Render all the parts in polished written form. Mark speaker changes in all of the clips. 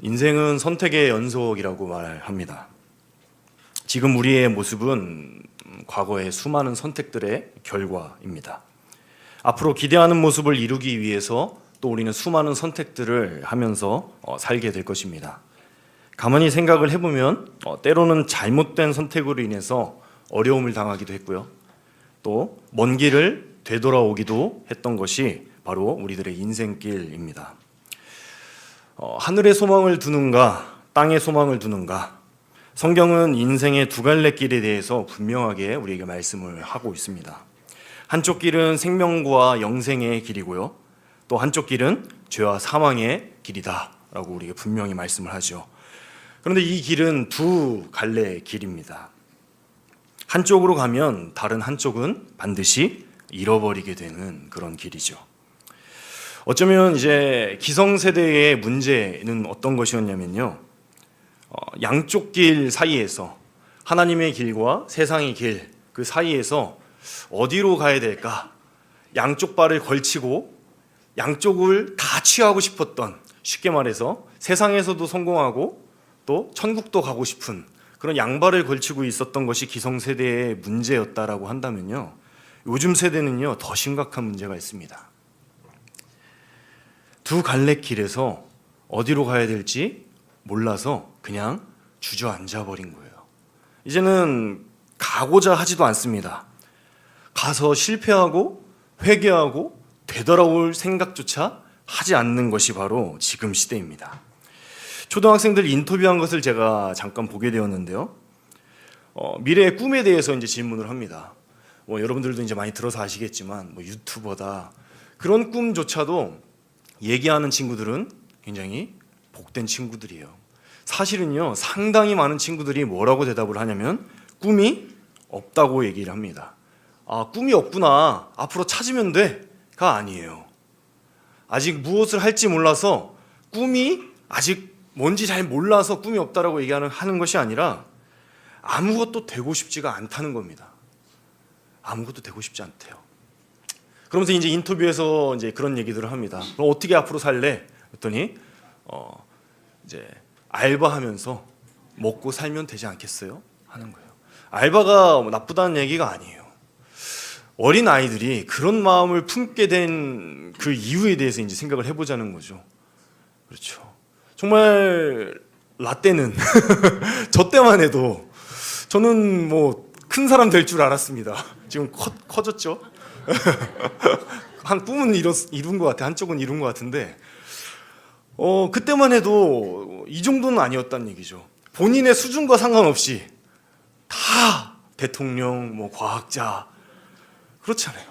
Speaker 1: 인생은 선택의 연속이라고 말합니다. 지금 우리의 모습은 과거의 수많은 선택들의 결과입니다. 앞으로 기대하는 모습을 이루기 위해서 또 우리는 수많은 선택들을 하면서 살게 될 것입니다. 가만히 생각을 해보면 때로는 잘못된 선택으로 인해서 어려움을 당하기도 했고요. 또 먼 길을 되돌아오기도 했던 것이 바로 우리들의 인생길입니다. 하늘의 소망을 두는가 땅의 소망을 두는가, 성경은 인생의 두 갈래 길에 대해서 분명하게 우리에게 말씀을 하고 있습니다. 한쪽 길은 생명과 영생의 길이고요, 또 한쪽 길은 죄와 사망의 길이다 라고 우리에게 분명히 말씀을 하죠. 그런데 이 길은 두 갈래 길입니다. 한쪽으로 가면 다른 한쪽은 반드시 잃어버리게 되는 그런 길이죠. 어쩌면 이제 기성세대의 문제는 어떤 것이었냐면요, 양쪽 길 사이에서, 하나님의 길과 세상의 길 그 사이에서 어디로 가야 될까, 양쪽 발을 걸치고 양쪽을 다 취하고 싶었던, 쉽게 말해서 세상에서도 성공하고 또 천국도 가고 싶은 그런 양발을 걸치고 있었던 것이 기성세대의 문제였다라고 한다면요, 요즘 세대는요 더 심각한 문제가 있습니다. 두 갈래 길에서 어디로 가야 될지 몰라서 그냥 주저앉아 버린 거예요. 이제는 가고자 하지도 않습니다. 가서 실패하고 회개하고 되돌아올 생각조차 하지 않는 것이 바로 지금 시대입니다. 초등학생들 인터뷰한 것을 제가 잠깐 보게 되었는데요. 미래의 꿈에 대해서 이제 질문을 합니다. 여러분들도 이제 많이 들어서 아시겠지만 유튜버다, 그런 꿈조차도 얘기하는 친구들은 굉장히 복된 친구들이에요. 사실은요, 상당히 많은 친구들이 뭐라고 대답을 하냐면 꿈이 없다고 얘기를 합니다. 아, 꿈이 없구나, 앞으로 찾으면 돼가 아니에요. 아직 무엇을 할지 몰라서, 꿈이 아직 뭔지 잘 몰라서 꿈이 없다라고 얘기하는 것이 아니라 아무것도 되고 싶지가 않다는 겁니다. 아무것도 되고 싶지 않대요. 그러면서 이제 인터뷰에서 이제 그런 얘기들을 합니다. 그럼 어떻게 앞으로 살래? 그랬더니 이제 알바하면서 먹고 살면 되지 않겠어요? 하는 거예요. 알바가 나쁘다는 얘기가 아니에요. 어린 아이들이 그런 마음을 품게 된 그 이유에 대해서 이제 생각을 해보자는 거죠. 그렇죠. 정말 라떼는 저 때만 해도 저는 큰 사람 될 줄 알았습니다. 지금 커졌죠? 한 꿈은 이룬 것 같아, 한쪽은 이룬 것 같은데 그때만 해도 이 정도는 아니었다는 얘기죠. 본인의 수준과 상관없이 다 대통령, 과학자, 그렇잖아요.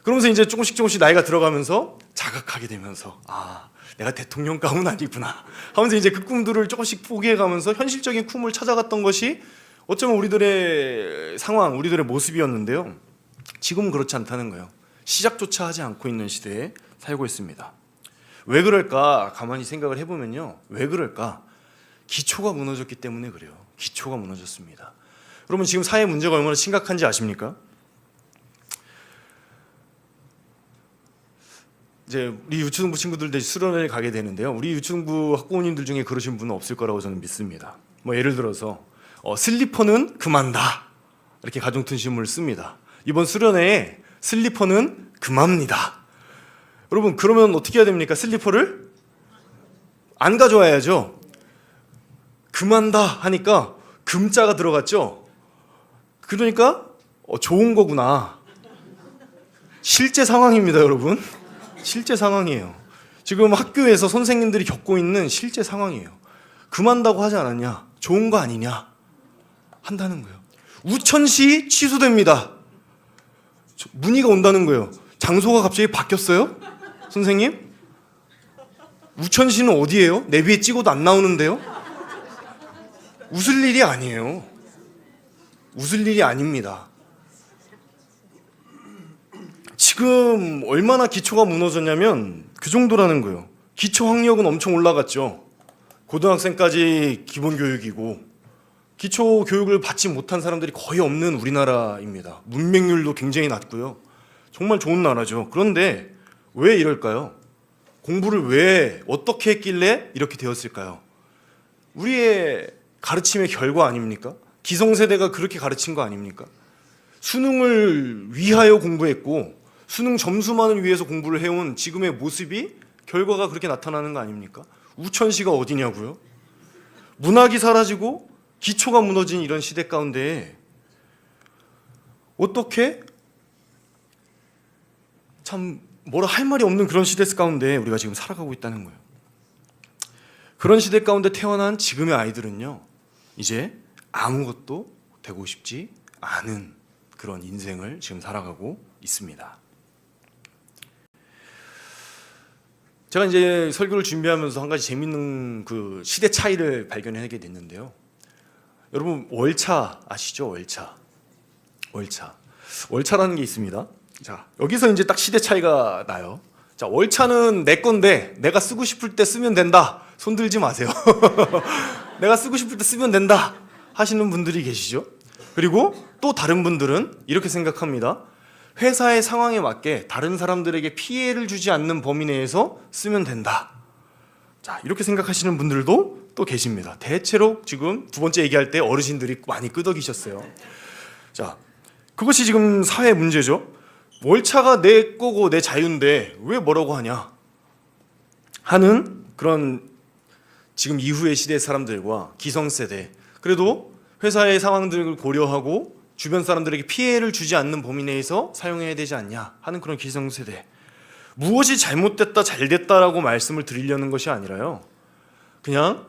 Speaker 1: 그러면서 이제 조금씩 나이가 들어가면서 자각하게 되면서, 아, 내가 대통령감은 아니구나 하면서 이제 그 꿈들을 조금씩 포기해가면서 현실적인 꿈을 찾아갔던 것이 어쩌면 우리들의 상황, 우리들의 모습이었는데요, 지금은 그렇지 않다는 거예요. 시작조차 하지 않고 있는 시대에 살고 있습니다. 왜 그럴까? 가만히 생각을 해보면요, 왜 그럴까? 기초가 무너졌기 때문에 그래요. 기초가 무너졌습니다. 여러분, 지금 사회 문제가 얼마나 심각한지 아십니까? 이제 우리 유치동부 친구들 수련회를 가게 되는데요, 우리 유치동부 학부모님들 중에 그러신 분은 없을 거라고 저는 믿습니다. 예를 들어서 슬리퍼는 금한다, 이렇게 가정통신문을 씁니다. 이번 수련회에 슬리퍼는 금합니다. 여러분, 그러면 어떻게 해야 됩니까? 슬리퍼를 안 가져와야죠. 금한다 하니까 금자가 들어갔죠. 그러니까 좋은 거구나. 실제 상황입니다, 여러분. 실제 상황이에요. 지금 학교에서 선생님들이 겪고 있는 실제 상황이에요. 금한다고 하지 않았냐? 좋은 거 아니냐? 한다는 거예요. 우천시 취소됩니다. 문의가 온다는 거예요. 장소가 갑자기 바뀌었어요? 선생님? 우천시는 어디예요? 내비에 찍어도 안 나오는데요? 웃을 일이 아니에요. 웃을 일이 아닙니다. 지금 얼마나 기초가 무너졌냐면 그 정도라는 거예요. 기초 학력은 엄청 올라갔죠. 고등학생까지 기본교육이고 기초 교육을 받지 못한 사람들이 거의 없는 우리나라입니다. 문맹률도 굉장히 낮고요. 정말 좋은 나라죠. 그런데 왜 이럴까요? 공부를 왜 어떻게 했길래 이렇게 되었을까요? 우리의 가르침의 결과 아닙니까? 기성세대가 그렇게 가르친 거 아닙니까? 수능을 위하여 공부했고 수능 점수만을 위해서 공부를 해온 지금의 모습이 결과가 그렇게 나타나는 거 아닙니까? 우천시가 어디냐고요? 문학이 사라지고 기초가 무너진 이런 시대 가운데 어떻게 참 뭐라 할 말이 없는 그런 시대 가운데 우리가 지금 살아가고 있다는 거예요. 그런 시대 가운데 태어난 지금의 아이들은요, 이제 아무것도 되고 싶지 않은 그런 인생을 지금 살아가고 있습니다. 제가 이제 설교를 준비하면서 한 가지 재밌는 그 시대 차이를 발견하게 됐는데요. 여러분 월차 아시죠? 월차라는 게 있습니다. 자, 여기서 이제 딱 시대 차이가 나요. 자, 월차는 내 건데 내가 쓰고 싶을 때 쓰면 된다. 손 들지 마세요. 내가 쓰고 싶을 때 쓰면 된다 하시는 분들이 계시죠. 그리고 또 다른 분들은 이렇게 생각합니다. 회사의 상황에 맞게 다른 사람들에게 피해를 주지 않는 범위 내에서 쓰면 된다. 자, 이렇게 생각하시는 분들도 또 계십니다. 대체로 지금 두 번째 얘기할 때 어르신들이 많이 끄덕이셨어요. 자, 그것이 지금 사회 문제죠. 월차가 내 거고 내 자유인데 왜 뭐라고 하냐 하는 그런 지금 이후의 시대 사람들과 기성세대, 그래도 회사의 상황들을 고려하고 주변 사람들에게 피해를 주지 않는 범위 내에서 사용해야 되지 않냐 하는 그런 기성세대, 무엇이 잘못됐다 잘됐다라고 말씀을 드리려는 것이 아니라요, 그냥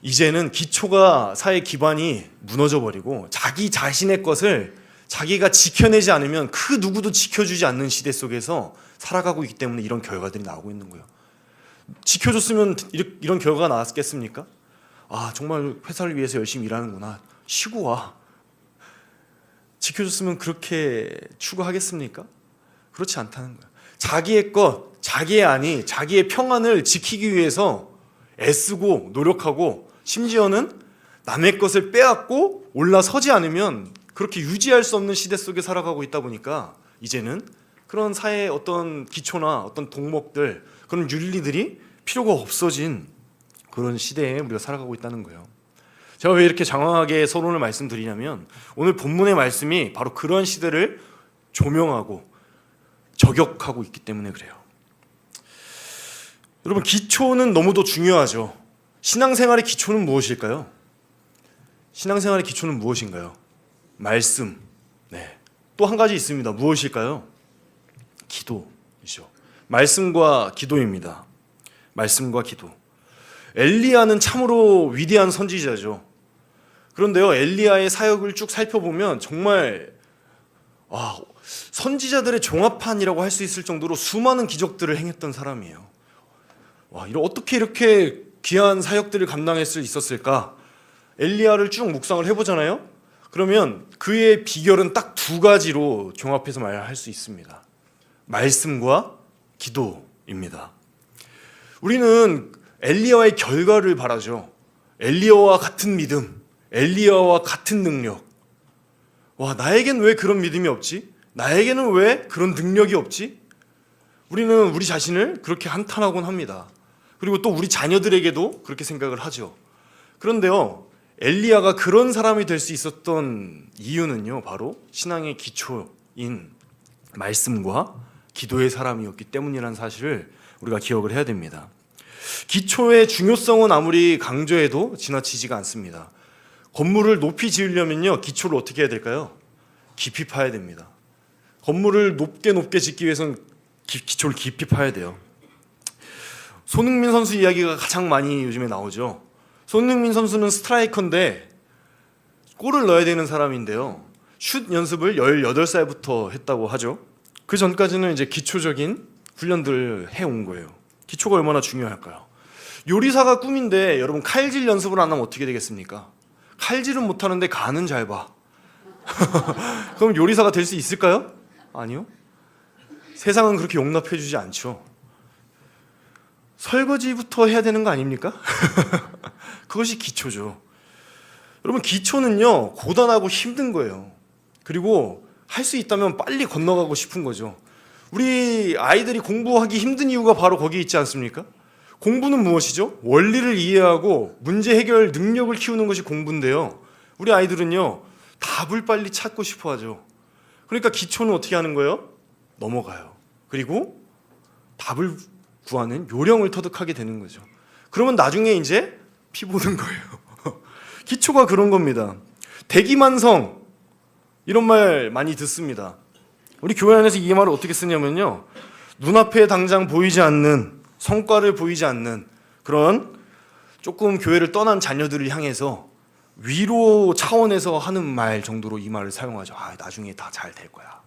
Speaker 1: 이제는 기초가 사회 기반이 무너져 버리고 자기 자신의 것을 자기가 지켜내지 않으면 그 누구도 지켜주지 않는 시대 속에서 살아가고 있기 때문에 이런 결과들이 나오고 있는 거예요. 지켜줬으면 이런 결과가 나왔겠습니까? 아, 정말 회사를 위해서 열심히 일하는구나, 쉬고 와. 지켜줬으면 그렇게 추구하겠습니까? 그렇지 않다는 거예요. 자기의 것, 자기의 안위, 자기의 평안을 지키기 위해서 애쓰고 노력하고 심지어는 남의 것을 빼앗고 올라서지 않으면 그렇게 유지할 수 없는 시대 속에 살아가고 있다 보니까 이제는 그런 사회의 어떤 기초나 어떤 덕목들, 그런 윤리들이 필요가 없어진 그런 시대에 우리가 살아가고 있다는 거예요. 제가 왜 이렇게 장황하게 서론을 말씀드리냐면 오늘 본문의 말씀이 바로 그런 시대를 조명하고 저격하고 있기 때문에 그래요. 여러분, 기초는 너무도 중요하죠. 신앙생활의 기초는 무엇일까요? 신앙생활의 기초는 무엇인가요? 말씀. 네. 또 한 가지 있습니다. 무엇일까요? 기도이죠. 말씀과 기도입니다. 말씀과 기도. 엘리야는 참으로 위대한 선지자죠. 그런데요, 엘리야의 사역을 쭉 살펴보면 정말 선지자들의 종합판이라고 할 수 있을 정도로 수많은 기적들을 행했던 사람이에요. 어떻게 이렇게 귀한 사역들을 감당할 수 있었을까? 엘리야를 쭉 묵상을 해보잖아요. 그러면 그의 비결은 딱 두 가지로 종합해서 말할 수 있습니다. 말씀과 기도입니다. 우리는 엘리야의 결과를 바라죠. 엘리야와 같은 믿음, 엘리야와 같은 능력. 나에겐 왜 그런 믿음이 없지? 나에게는 왜 그런 능력이 없지? 우리는 우리 자신을 그렇게 한탄하곤 합니다. 그리고 또 우리 자녀들에게도 그렇게 생각을 하죠. 그런데요, 엘리야가 그런 사람이 될 수 있었던 이유는요, 바로 신앙의 기초인 말씀과 기도의 사람이었기 때문이라는 사실을 우리가 기억을 해야 됩니다. 기초의 중요성은 아무리 강조해도 지나치지가 않습니다. 건물을 높이 지으려면요, 기초를 어떻게 해야 될까요? 깊이 파야 됩니다. 건물을 높게 짓기 위해서는 기초를 깊이 파야 돼요. 손흥민 선수 이야기가 가장 많이 요즘에 나오죠. 손흥민 선수는 스트라이커인데 골을 넣어야 되는 사람인데요, 슛 연습을 18살부터 했다고 하죠. 그 전까지는 이제 기초적인 훈련들을 해온 거예요. 기초가 얼마나 중요할까요? 요리사가 꿈인데 여러분, 칼질 연습을 안 하면 어떻게 되겠습니까? 칼질은 못하는데 간은 잘 봐. 그럼 요리사가 될 수 있을까요? 아니요. 세상은 그렇게 용납해주지 않죠. 설거지부터 해야 되는 거 아닙니까? 그것이 기초죠. 여러분, 기초는요, 고단하고 힘든 거예요. 그리고 할 수 있다면 빨리 건너가고 싶은 거죠. 우리 아이들이 공부하기 힘든 이유가 바로 거기 있지 않습니까? 공부는 무엇이죠? 원리를 이해하고 문제 해결 능력을 키우는 것이 공부인데요. 우리 아이들은요, 답을 빨리 찾고 싶어 하죠. 그러니까 기초는 어떻게 하는 거예요? 넘어가요. 그리고 답을 구하는 요령을 터득하게 되는 거죠. 그러면 나중에 이제 피 보는 거예요. 기초가 그런 겁니다. 대기만성, 이런 말 많이 듣습니다. 우리 교회 안에서 이 말을 어떻게 쓰냐면요, 눈앞에 당장 보이지 않는, 성과를 보이지 않는 그런 조금 교회를 떠난 자녀들을 향해서 위로 차원에서 하는 말 정도로 이 말을 사용하죠. 나중에 다 잘 될 거야.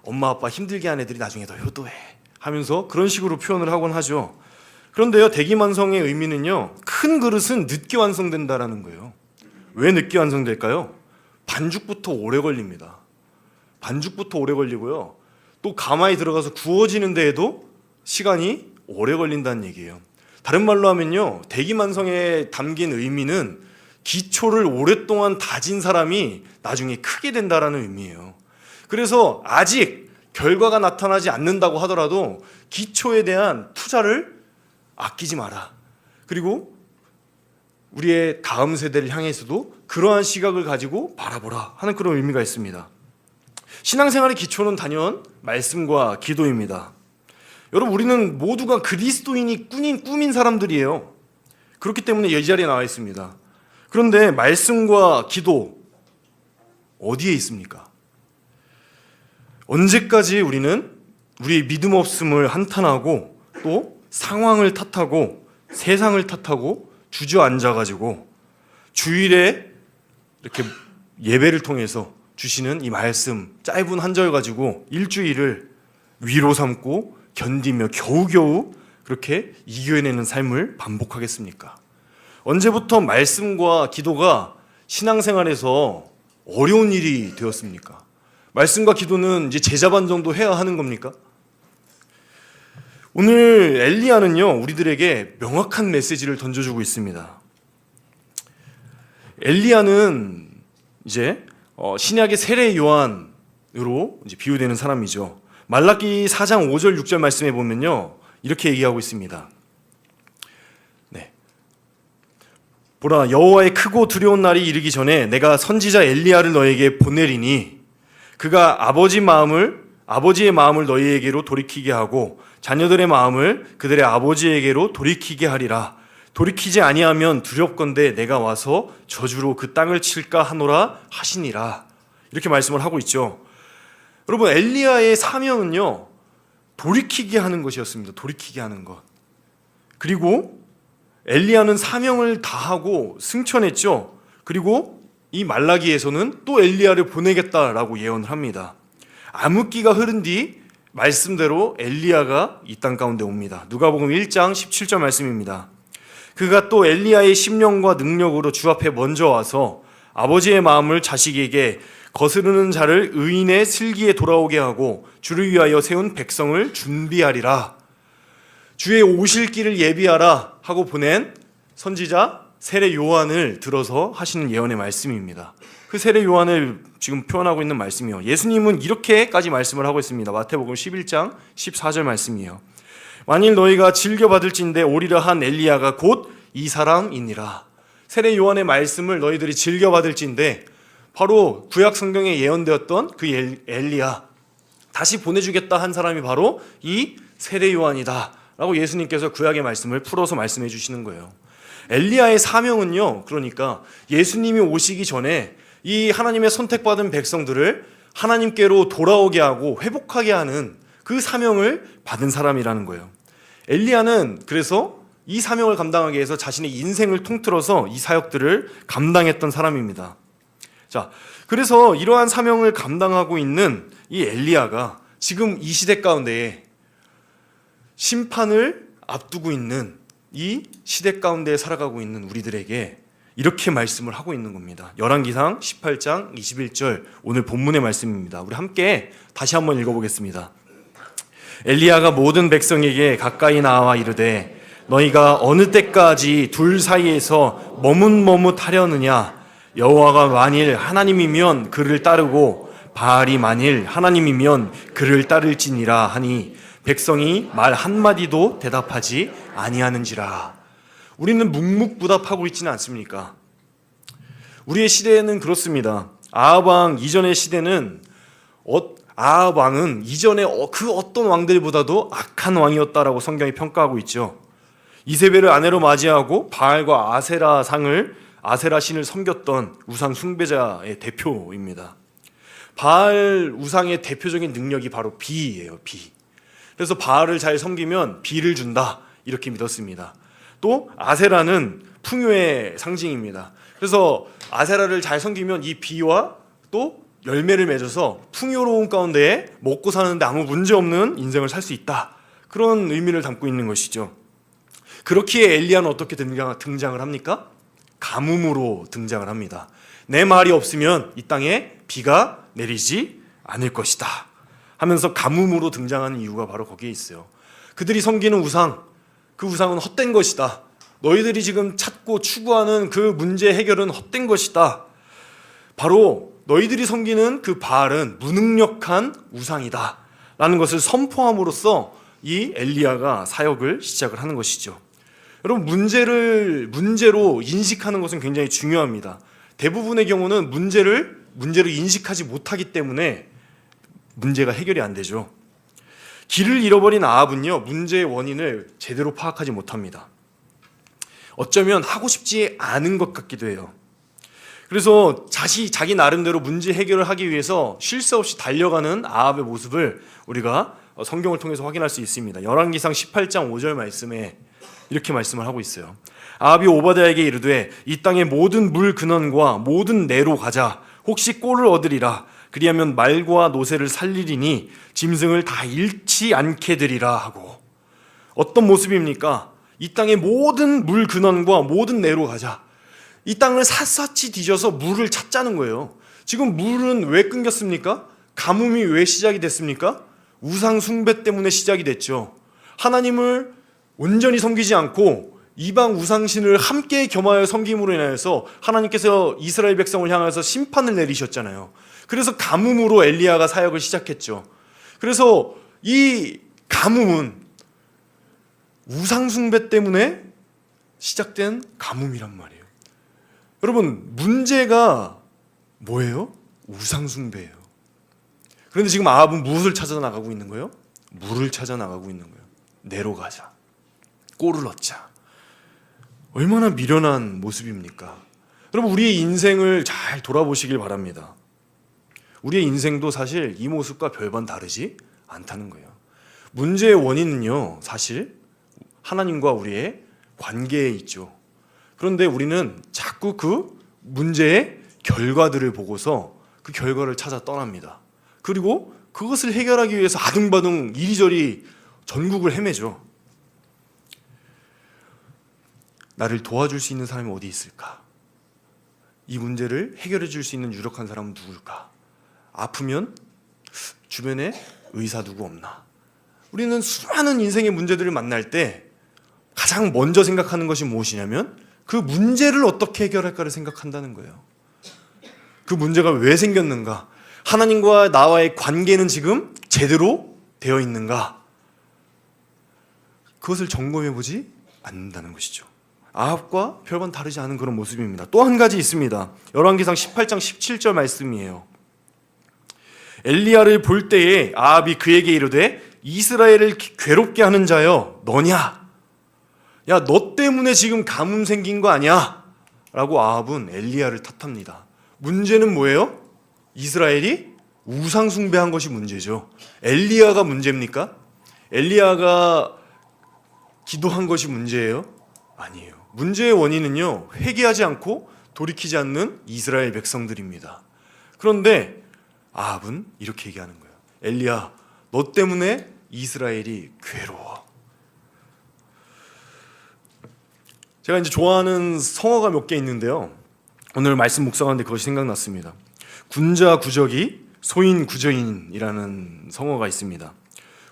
Speaker 1: 엄마 아빠 힘들게 한 애들이 나중에 더 효도해 하면서 그런 식으로 표현을 하곤 하죠. 그런데요, 대기만성의 의미는요, 큰 그릇은 늦게 완성된다라는 거예요. 왜 늦게 완성될까요? 반죽부터 오래 걸립니다. 반죽부터 오래 걸리고요, 또 가마에 들어가서 구워지는 데에도 시간이 오래 걸린다는 얘기예요. 다른 말로 하면요, 대기만성에 담긴 의미는 기초를 오랫동안 다진 사람이 나중에 크게 된다라는 의미예요. 그래서 아직 결과가 나타나지 않는다고 하더라도 기초에 대한 투자를 아끼지 마라. 그리고 우리의 다음 세대를 향해서도 그러한 시각을 가지고 바라보라 하는 그런 의미가 있습니다. 신앙생활의 기초는 단연 말씀과 기도입니다. 여러분, 우리는 모두가 그리스도인이 꾸민 사람들이에요. 그렇기 때문에 이 자리에 나와 있습니다. 그런데 말씀과 기도 어디에 있습니까? 언제까지 우리는 우리의 믿음 없음을 한탄하고 또 상황을 탓하고 세상을 탓하고 주저앉아가지고 주일에 이렇게 예배를 통해서 주시는 이 말씀 짧은 한 절 가지고 일주일을 위로 삼고 견디며 겨우겨우 그렇게 이겨내는 삶을 반복하겠습니까? 언제부터 말씀과 기도가 신앙생활에서 어려운 일이 되었습니까? 말씀과 기도는 이제 제자반 정도 해야 하는 겁니까? 오늘 엘리야는요, 우리들에게 명확한 메시지를 던져주고 있습니다. 엘리야는 이제 신약의 세례 요한으로 이제 비유되는 사람이죠. 말라기 4장 5절 6절 말씀에 보면요, 이렇게 얘기하고 있습니다. 네. 보라, 여호와의 크고 두려운 날이 이르기 전에 내가 선지자 엘리야를 너에게 보내리니 그가 아버지의 마음을 너희에게로 돌이키게 하고 자녀들의 마음을 그들의 아버지에게로 돌이키게 하리라. 돌이키지 아니하면 두렵건대 내가 와서 저주로 그 땅을 칠까 하노라 하시니라. 이렇게 말씀을 하고 있죠. 여러분, 엘리야의 사명은요, 돌이키게 하는 것이었습니다. 돌이키게 하는 것. 그리고 엘리야는 사명을 다하고 승천했죠. 그리고 이 말라기에서는 또 엘리야를 보내겠다라고 예언을 합니다. 암흑기가 흐른 뒤 말씀대로 엘리야가 이 땅 가운데 옵니다. 누가복음 1장 17절 말씀입니다. 그가 또 엘리야의 심령과 능력으로 주 앞에 먼저 와서 아버지의 마음을 자식에게 거스르는 자를 의인의 슬기에 돌아오게 하고 주를 위하여 세운 백성을 준비하리라. 주의 오실 길을 예비하라 하고 보낸 선지자 세례 요한을 들어서 하시는 예언의 말씀입니다. 그 세례 요한을 지금 표현하고 있는 말씀이요. 예수님은 이렇게까지 말씀을 하고 있습니다. 마태복음 11장 14절 말씀이에요. 만일 너희가 즐겨받을진대 오리라 한 엘리야가 곧 이 사람이니라. 세례 요한의 말씀을 너희들이 즐겨받을진대 바로 구약 성경에 예언되었던 그 엘리야, 다시 보내주겠다 한 사람이 바로 이 세례 요한이다 라고 예수님께서 구약의 말씀을 풀어서 말씀해 주시는 거예요. 엘리야의 사명은요, 그러니까 예수님이 오시기 전에 이 하나님의 선택받은 백성들을 하나님께로 돌아오게 하고 회복하게 하는 그 사명을 받은 사람이라는 거예요. 엘리야는 그래서 이 사명을 감당하기 위해서 자신의 인생을 통틀어서 이 사역들을 감당했던 사람입니다. 자, 그래서 이러한 사명을 감당하고 있는 이 엘리야가 지금 이 시대 가운데에 심판을 앞두고 있는 이 시대 가운데 살아가고 있는 우리들에게 이렇게 말씀을 하고 있는 겁니다. 열왕기상 18장 21절 오늘 본문의 말씀입니다. 우리 함께 다시 한번 읽어보겠습니다. 엘리야가 모든 백성에게 가까이 나와 이르되 너희가 어느 때까지 둘 사이에서 머뭇머뭇하려느냐. 여호와가 만일 하나님이면 그를 따르고 바알이 만일 하나님이면 그를 따를지니라 하니 백성이 말 한마디도 대답하지 아니하는지라. 우리는 묵묵부답하고 있지는 않습니까? 우리의 시대에는 그렇습니다. 아합 왕 이전의 시대는 아합 왕은 이전의 그 어떤 왕들보다도 악한 왕이었다라고 성경이 평가하고 있죠. 이세벨을 아내로 맞이하고 바알과 아세라 신을 섬겼던 우상 숭배자의 대표입니다. 바알 우상의 대표적인 능력이 바로 비예요. 비. 그래서 바알을 잘 섬기면 비를 준다 이렇게 믿었습니다. 또 아세라는 풍요의 상징입니다. 그래서 아세라를 잘 섬기면 이 비와 또 열매를 맺어서 풍요로운 가운데 먹고 사는데 아무 문제 없는 인생을 살 수 있다. 그런 의미를 담고 있는 것이죠. 그렇기에 엘리야는 어떻게 등장을 합니까? 가뭄으로 등장을 합니다. 내 말이 없으면 이 땅에 비가 내리지 않을 것이다 하면서 가뭄으로 등장하는 이유가 바로 거기에 있어요. 그들이 섬기는 우상, 그 우상은 헛된 것이다. 너희들이 지금 찾고 추구하는 그 문제 해결은 헛된 것이다. 바로 너희들이 섬기는 그 바알은 무능력한 우상이다 라는 것을 선포함으로써 이 엘리야가 사역을 시작을 하는 것이죠. 여러분, 문제로 인식하는 것은 굉장히 중요합니다. 대부분의 경우는 문제를 인식하지 못하기 때문에 문제가 해결이 안 되죠. 길을 잃어버린 아합은요, 문제의 원인을 제대로 파악하지 못합니다. 어쩌면 하고 싶지 않은 것 같기도 해요. 그래서 자기 나름대로 문제 해결을 하기 위해서 쉴 새 없이 달려가는 아합의 모습을 우리가 성경을 통해서 확인할 수 있습니다. 열왕기상 18장 5절 말씀에 이렇게 말씀을 하고 있어요. 아합이 오바댜에게 이르되 이 땅의 모든 물 근원과 모든 내로 가자. 혹시 꼴을 얻으리라. 그리하면 말과 노새를 살리리니 짐승을 다 잃지 않게 되리라 하고. 어떤 모습입니까? 이 땅의 모든 물 근원과 모든 내로 가자. 이 땅을 샅샅이 뒤져서 물을 찾자는 거예요. 지금 물은 왜 끊겼습니까? 가뭄이 왜 시작이 됐습니까? 우상 숭배 때문에 시작이 됐죠. 하나님을 온전히 섬기지 않고 이방 우상신을 함께 겸하여 섬김으로 인하여서 하나님께서 이스라엘 백성을 향해서 심판을 내리셨잖아요. 그래서 가뭄으로 엘리야가 사역을 시작했죠. 그래서 이 가뭄은 우상 숭배 때문에 시작된 가뭄이란 말이에요. 여러분, 문제가 뭐예요? 우상 숭배예요. 그런데 지금 아합은 무엇을 찾아 나가고 있는 거예요? 물을 찾아 나가고 있는 거예요. 내로 가자. 꼴을 얻자. 얼마나 미련한 모습입니까? 여러분, 우리의 인생을 잘 돌아보시길 바랍니다. 우리의 인생도 사실 이 모습과 별반 다르지 않다는 거예요. 문제의 원인은요, 사실 하나님과 우리의 관계에 있죠. 그런데 우리는 자꾸 그 문제의 결과들을 보고서 그 결과를 찾아 떠납니다. 그리고 그것을 해결하기 위해서 아둥바둥 이리저리 전국을 헤매죠. 나를 도와줄 수 있는 사람이 어디 있을까? 이 문제를 해결해 줄 수 있는 유력한 사람은 누굴까? 아프면 주변에 의사 누구 없나? 우리는 수많은 인생의 문제들을 만날 때 가장 먼저 생각하는 것이 무엇이냐면 그 문제를 어떻게 해결할까를 생각한다는 거예요. 그 문제가 왜 생겼는가? 하나님과 나와의 관계는 지금 제대로 되어 있는가? 그것을 점검해보지 않는다는 것이죠. 아합과 별반 다르지 않은 그런 모습입니다. 또 한 가지 있습니다. 열왕기상 18장 17절 말씀이에요. 엘리야를 볼 때에 아합이 그에게 이르되 이스라엘을 괴롭게 하는 자여 너냐? 야, 너 때문에 지금 가뭄 생긴 거 아니야? 라고 아합은 엘리야를 탓합니다. 문제는 뭐예요? 이스라엘이 우상 숭배한 것이 문제죠. 엘리야가 문제입니까? 엘리야가 기도한 것이 문제예요? 아니에요. 문제의 원인은요, 회개하지 않고 돌이키지 않는 이스라엘 백성들입니다. 그런데 아합은 이렇게 얘기하는 거예요. 엘리야, 너 때문에 이스라엘이 괴로워. 제가 이제 좋아하는 성어가 몇 개 있는데요, 오늘 말씀 묵상하는데 그것이 생각났습니다. 군자 구적이 소인 구저인이라는 성어가 있습니다.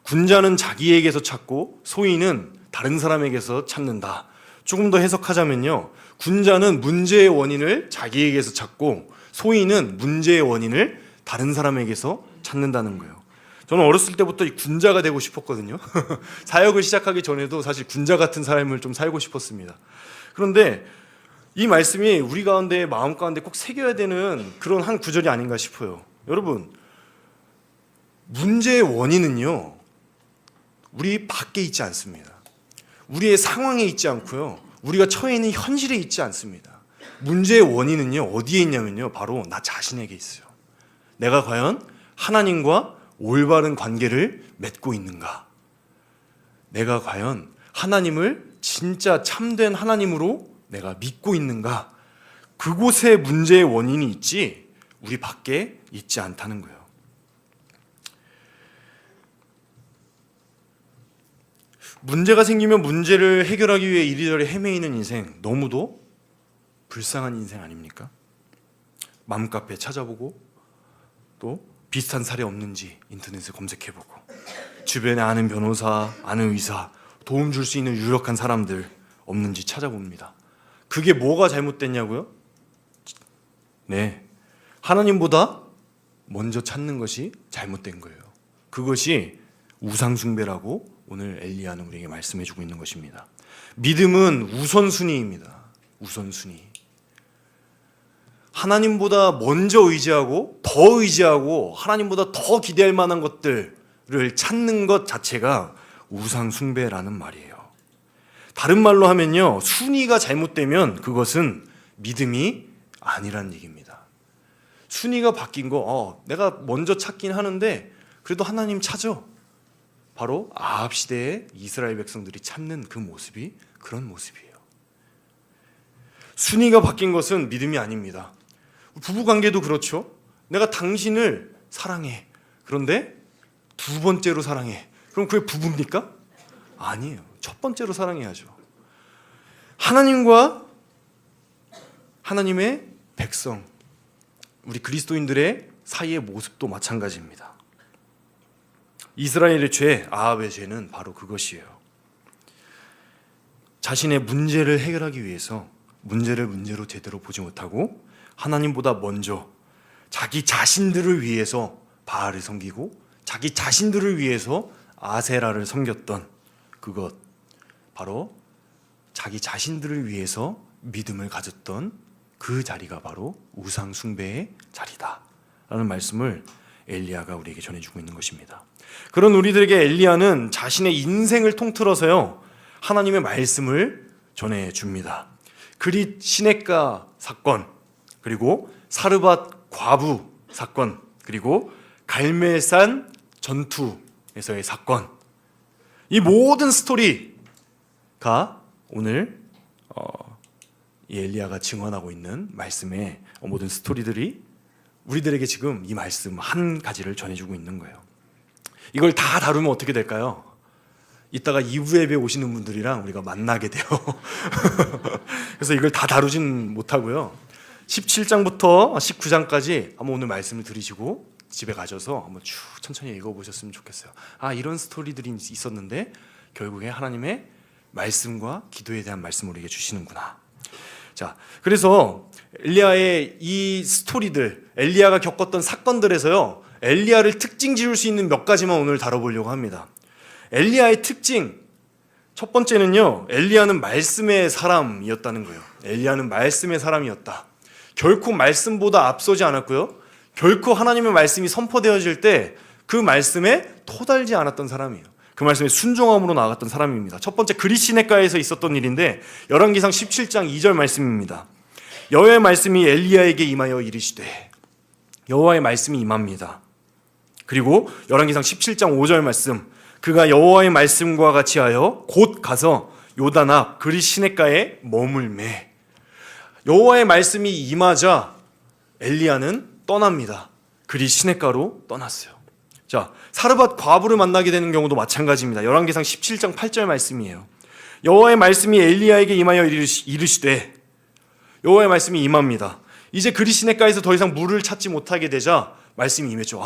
Speaker 1: 군자는 자기에게서 찾고 소인은 다른 사람에게서 찾는다. 조금 더 해석하자면요, 군자는 문제의 원인을 자기에게서 찾고 소인은 문제의 원인을 다른 사람에게서 찾는다는 거예요. 저는 어렸을 때부터 이 군자가 되고 싶었거든요. 사역을 시작하기 전에도 사실 군자 같은 삶을 좀 살고 싶었습니다. 그런데 이 말씀이 우리 가운데, 마음 가운데 꼭 새겨야 되는 그런 한 구절이 아닌가 싶어요. 여러분, 문제의 원인은요, 우리 밖에 있지 않습니다. 우리의 상황에 있지 않고요, 우리가 처해 있는 현실에 있지 않습니다. 문제의 원인은요, 어디에 있냐면요, 바로 나 자신에게 있어요. 내가 과연 하나님과 올바른 관계를 맺고 있는가? 내가 과연 하나님을 진짜 참된 하나님으로 내가 믿고 있는가? 그곳에 문제의 원인이 있지 우리 밖에 있지 않다는 거예요. 문제가 생기면 문제를 해결하기 위해 이리저리 헤매이는 인생, 너무도 불쌍한 인생 아닙니까? 맘카페 찾아보고 또 비슷한 사례 없는지 인터넷에 검색해보고 주변에 아는 변호사, 아는 의사, 도움 줄 수 있는 유력한 사람들 없는지 찾아봅니다. 그게 뭐가 잘못됐냐고요? 네, 하나님보다 먼저 찾는 것이 잘못된 거예요. 그것이 우상숭배라고 오늘 엘리야는 우리에게 말씀해주고 있는 것입니다. 믿음은 우선순위입니다. 우선순위. 하나님보다 먼저 의지하고 더 의지하고 하나님보다 더 기대할 만한 것들을 찾는 것 자체가 우상숭배라는 말이에요. 다른 말로 하면요, 순위가 잘못되면 그것은 믿음이 아니란 얘기입니다. 순위가 바뀐 거, 내가 먼저 찾긴 하는데 그래도 하나님 찾아. 바로 아합 시대의 이스라엘 백성들이 찾는 그 모습이 그런 모습이에요. 순위가 바뀐 것은 믿음이 아닙니다. 부부관계도 그렇죠. 내가 당신을 사랑해. 그런데 두 번째로 사랑해. 그럼 그게 부부입니까? 아니에요. 첫 번째로 사랑해야죠. 하나님과 하나님의 백성, 우리 그리스도인들의 사이의 모습도 마찬가지입니다. 이스라엘의 죄, 아합의 죄는 바로 그것이에요. 자신의 문제를 해결하기 위해서 문제를 문제로 제대로 보지 못하고 하나님보다 먼저 자기 자신들을 위해서 바알을 섬기고 자기 자신들을 위해서 아세라를 섬겼던 그것, 바로 자기 자신들을 위해서 믿음을 가졌던 그 자리가 바로 우상 숭배의 자리다 라는 말씀을 엘리야가 우리에게 전해주고 있는 것입니다. 그런 우리들에게 엘리야는 자신의 인생을 통틀어서요, 하나님의 말씀을 전해줍니다. 그릿 시냇가 사건, 그리고 사르밧 과부 사건, 그리고 갈멜산 전투에서의 사건, 이 모든 스토리가 오늘 이 엘리야가 증언하고 있는 말씀의 모든 스토리들이 우리들에게 지금 이 말씀 한 가지를 전해주고 있는 거예요. 이걸 다 다루면 어떻게 될까요? 이따가 2부 예배 오시는 분들이랑 우리가 만나게 돼요. 그래서 이걸 다 다루진 못하고요, 17장부터 19장까지 한번 오늘 말씀을 들으시고 집에 가셔서 한번 쭉 천천히 읽어보셨으면 좋겠어요. 이런 스토리들이 있었는데 결국에 하나님의 말씀과 기도에 대한 말씀을 우리에게 주시는구나. 자, 그래서 엘리야의 이 스토리들, 엘리야가 겪었던 사건들에서요, 엘리야를 특징 지을 수 있는 몇 가지만 오늘 다뤄보려고 합니다. 엘리야의 특징, 첫 번째는요, 엘리야는 말씀의 사람이었다는 거예요. 엘리야는 말씀의 사람이었다. 결코 말씀보다 앞서지 않았고요, 결코 하나님의 말씀이 선포되어질 때 그 말씀에 토달지 않았던 사람이에요. 그 말씀에 순종함으로 나아갔던 사람입니다. 첫 번째, 그릿 시냇가에서 있었던 일인데 열왕기상 17장 2절 말씀입니다. 여호와의 말씀이 엘리야에게 임하여 이르시되, 여호와의 말씀이 임합니다. 그리고 열왕기상 17장 5절 말씀, 그가 여호와의 말씀과 같이 하여 곧 가서 요단 앞 그릿 시냇가에 머물매. 여호와의 말씀이 임하자 엘리야는 떠납니다. 그릿 시냇가로 떠났어요. 자, 사르밧 과부를 만나게 되는 경우도 마찬가지입니다. 열왕기상 17장 8절 말씀이에요. 여호와의 말씀이 엘리야에게 임하여 이르시되, 여호와의 말씀이 임합니다. 이제 그릿 시냇가에서 더 이상 물을 찾지 못하게 되자 말씀이 임했죠.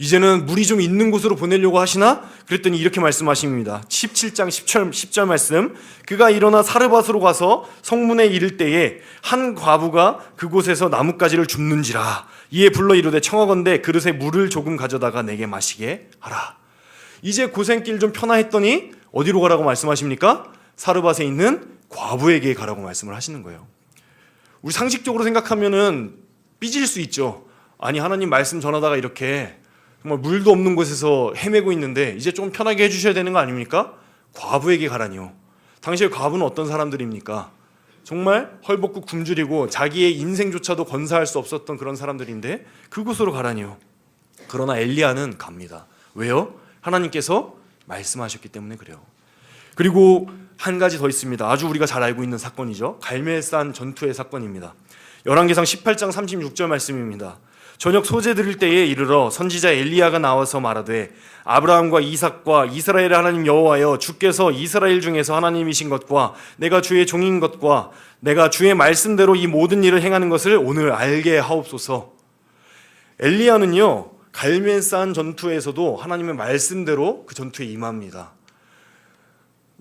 Speaker 1: 이제는 물이 좀 있는 곳으로 보내려고 하시나? 그랬더니 이렇게 말씀하십니다. 17장 10절 말씀. 그가 일어나 사르밧으로 가서 성문에 이를 때에 한 과부가 그곳에서 나뭇가지를 줍는지라. 이에 불러 이르되 청하건대 그릇에 물을 조금 가져다가 내게 마시게 하라. 이제 고생길 좀 편하 했더니 어디로 가라고 말씀하십니까? 사르밧에 있는 과부에게 가라고 말씀을 하시는 거예요. 우리 상식적으로 생각하면은 삐질 수 있죠. 아니, 하나님 말씀 전하다가 이렇게 정말 물도 없는 곳에서 헤매고 있는데 이제 좀 편하게 해주셔야 되는 거 아닙니까? 과부에게 가라니요. 당시에 과부는 어떤 사람들입니까? 정말 헐벗고 굶주리고 자기의 인생조차도 건사할 수 없었던 그런 사람들인데 그곳으로 가라니요. 그러나 엘리야는 갑니다. 왜요? 하나님께서 말씀하셨기 때문에 그래요. 그리고 한 가지 더 있습니다. 아주 우리가 잘 알고 있는 사건이죠. 갈멜산 전투의 사건입니다. 열왕기상 18장 36절 말씀입니다. 저녁 소재 드릴 때에 이르러 선지자 엘리야가 나와서 말하되 아브라함과 이삭과 이스라엘의 하나님 여호와여, 주께서 이스라엘 중에서 하나님이신 것과 내가 주의 종인 것과 내가 주의 말씀대로 이 모든 일을 행하는 것을 오늘 알게 하옵소서. 엘리야는요, 갈멜산 전투에서도 하나님의 말씀대로 그 전투에 임합니다.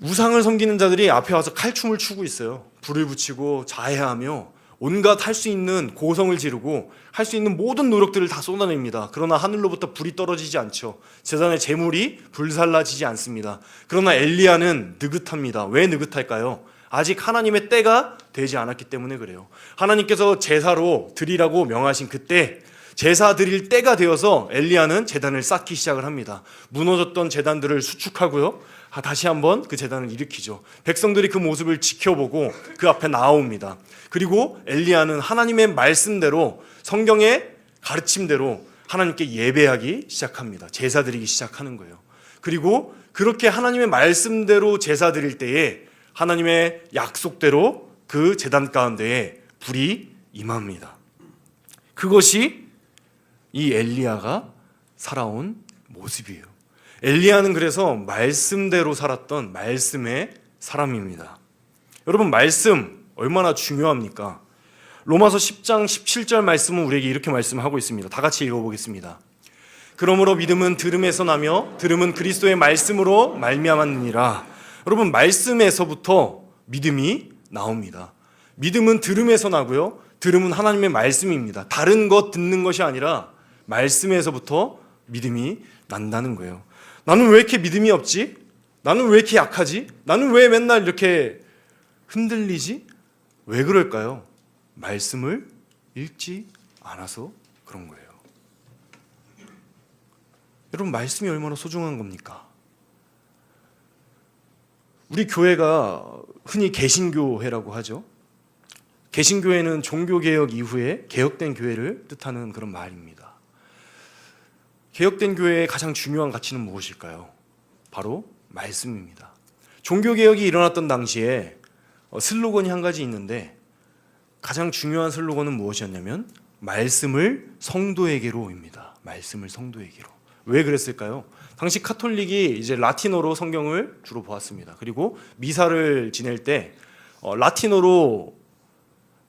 Speaker 1: 우상을 섬기는 자들이 앞에 와서 칼춤을 추고 있어요. 불을 붙이고 자해하며 온갖 할 수 있는 고성을 지르고 할 수 있는 모든 노력들을 다 쏟아냅니다. 그러나 하늘로부터 불이 떨어지지 않죠. 제단의 제물이 불살라지지 않습니다. 그러나 엘리야는 느긋합니다. 왜 느긋할까요? 아직 하나님의 때가 되지 않았기 때문에 그래요. 하나님께서 제사로 드리라고 명하신 그때, 제사 드릴 때가 되어서 엘리야는 제단을 쌓기 시작을 합니다. 무너졌던 제단들을 수축하고요, 다시 한번 그 제단을 일으키죠. 백성들이 그 모습을 지켜보고 그 앞에 나옵니다. 그리고 엘리야는 하나님의 말씀대로, 성경의 가르침대로 하나님께 예배하기 시작합니다. 제사 드리기 시작하는 거예요. 그리고 그렇게 하나님의 말씀대로 제사 드릴 때에 하나님의 약속대로 그 제단 가운데에 불이 임합니다. 그것이 이 엘리야가 살아온 모습이에요. 엘리야는 그래서 말씀대로 살았던 말씀의 사람입니다. 여러분, 말씀 얼마나 중요합니까? 로마서 10장 17절 말씀은 우리에게 이렇게 말씀하고 있습니다. 다 같이 읽어보겠습니다. 그러므로 믿음은 들음에서 나며 들음은 그리스도의 말씀으로 말미암았느니라. 여러분, 말씀에서부터 믿음이 나옵니다. 믿음은 들음에서 나고요, 들음은 하나님의 말씀입니다. 다른 것 듣는 것이 아니라 말씀에서부터 믿음이 난다는 거예요. 나는 왜 이렇게 믿음이 없지? 나는 왜 이렇게 약하지? 나는 왜 맨날 이렇게 흔들리지? 왜 그럴까요? 말씀을 읽지 않아서 그런 거예요. 여러분, 말씀이 얼마나 소중한 겁니까? 우리 교회가 흔히 개신교회라고 하죠. 개신교회는 종교개혁 이후에 개혁된 교회를 뜻하는 그런 말입니다. 개혁된 교회의 가장 중요한 가치는 무엇일까요? 바로 말씀입니다. 종교개혁이 일어났던 당시에 슬로건이 한 가지 있는데, 가장 중요한 슬로건은 무엇이었냐면 말씀을 성도에게로입니다. 말씀을 성도에게로. 왜 그랬을까요? 당시 카톨릭이 이제 라틴어로 성경을 주로 보았습니다. 그리고 미사를 지낼 때 라틴어로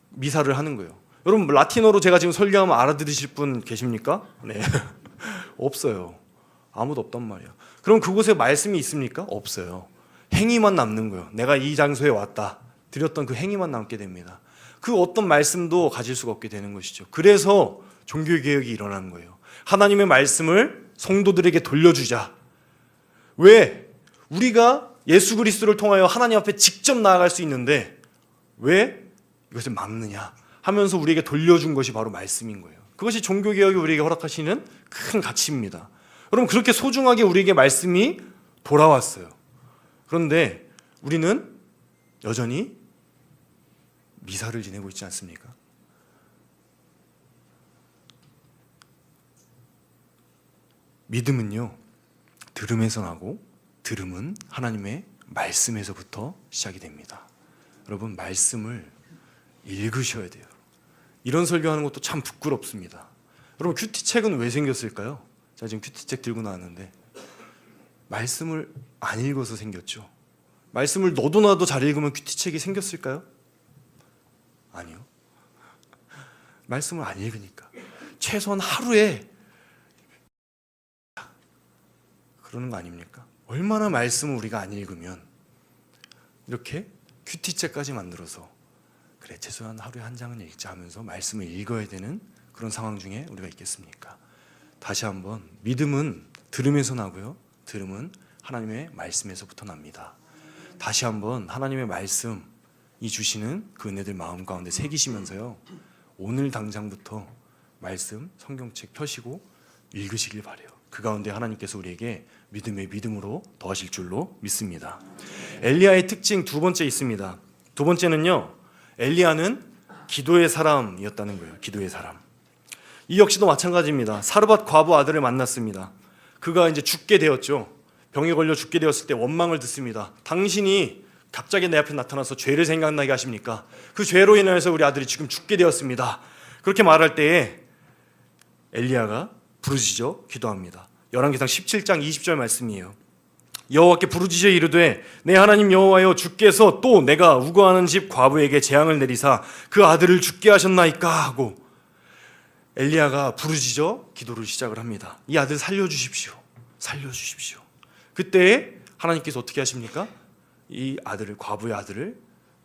Speaker 1: 미사를 하는 거예요. 여러분, 라틴어로 제가 지금 설교하면 알아들으실 분 계십니까? 네. 없어요. 아무도 없단 말이에요. 그럼 그곳에 말씀이 있습니까? 없어요. 행위만 남는 거예요. 내가 이 장소에 왔다, 드렸던 그 행위만 남게 됩니다. 그 어떤 말씀도 가질 수가 없게 되는 것이죠. 그래서 종교개혁이 일어나는 거예요. 하나님의 말씀을 성도들에게 돌려주자. 왜? 우리가 예수 그리스도를 통하여 하나님 앞에 직접 나아갈 수 있는데 왜 이것을 막느냐 하면서 우리에게 돌려준 것이 바로 말씀인 거예요. 그것이 종교개혁이 우리에게 허락하시는 큰 가치입니다. 여러분, 그렇게 소중하게 우리에게 말씀이 돌아왔어요. 그런데 우리는 여전히 미사를 지내고 있지 않습니까? 믿음은요, 들음에서 나고 들음은 하나님의 말씀에서부터 시작이 됩니다. 여러분, 말씀을 읽으셔야 돼요. 이런 설교하는 것도 참 부끄럽습니다. 여러분, 큐티책은 왜 생겼을까요? 제가 지금 큐티책 들고 나왔는데 말씀을 안 읽어서 생겼죠. 말씀을 너도 나도 잘 읽으면 큐티책이 생겼을까요? 아니요. 말씀을 안 읽으니까. 최소한 하루에 그러는 거 아닙니까? 얼마나 말씀을 우리가 안 읽으면 이렇게 큐티책까지 만들어서 그래 최소한 하루에 한 장은 읽자 하면서 말씀을 읽어야 되는 그런 상황 중에 우리가 있겠습니까? 다시 한번 믿음은 들음에서 나고요. 들음은 하나님의 말씀에서부터 납니다. 다시 한번 하나님의 말씀이 주시는 그 은혜들 마음 가운데 새기시면서요. 오늘 당장부터 말씀 성경책 펴시고 읽으시길 바라요. 그 가운데 하나님께서 우리에게 믿음의 믿음으로 더하실 줄로 믿습니다. 엘리야의 특징 두 번째 있습니다. 두 번째는요. 엘리야는 기도의 사람이었다는 거예요. 기도의 사람. 이 역시도 마찬가지입니다. 사르밧 과부 아들을 만났습니다. 그가 이제 죽게 되었죠. 병에 걸려 죽게 되었을 때 원망을 듣습니다. 당신이 갑자기 내 앞에 나타나서 죄를 생각나게 하십니까? 그 죄로 인해서 우리 아들이 지금 죽게 되었습니다. 그렇게 말할 때에 엘리야가 부르짖어 기도합니다. 열왕기상 17장 20절 말씀이에요. 여호와께 부르짖어 이르되 내 하나님 여호와여 주께서 또 내가 우거하는 집 과부에게 재앙을 내리사 그 아들을 죽게 하셨나이까 하고 엘리야가 부르짖어 기도를 시작을 합니다. 이 아들 살려주십시오. 살려주십시오. 그때 하나님께서 어떻게 하십니까? 이 아들을 과부의 아들을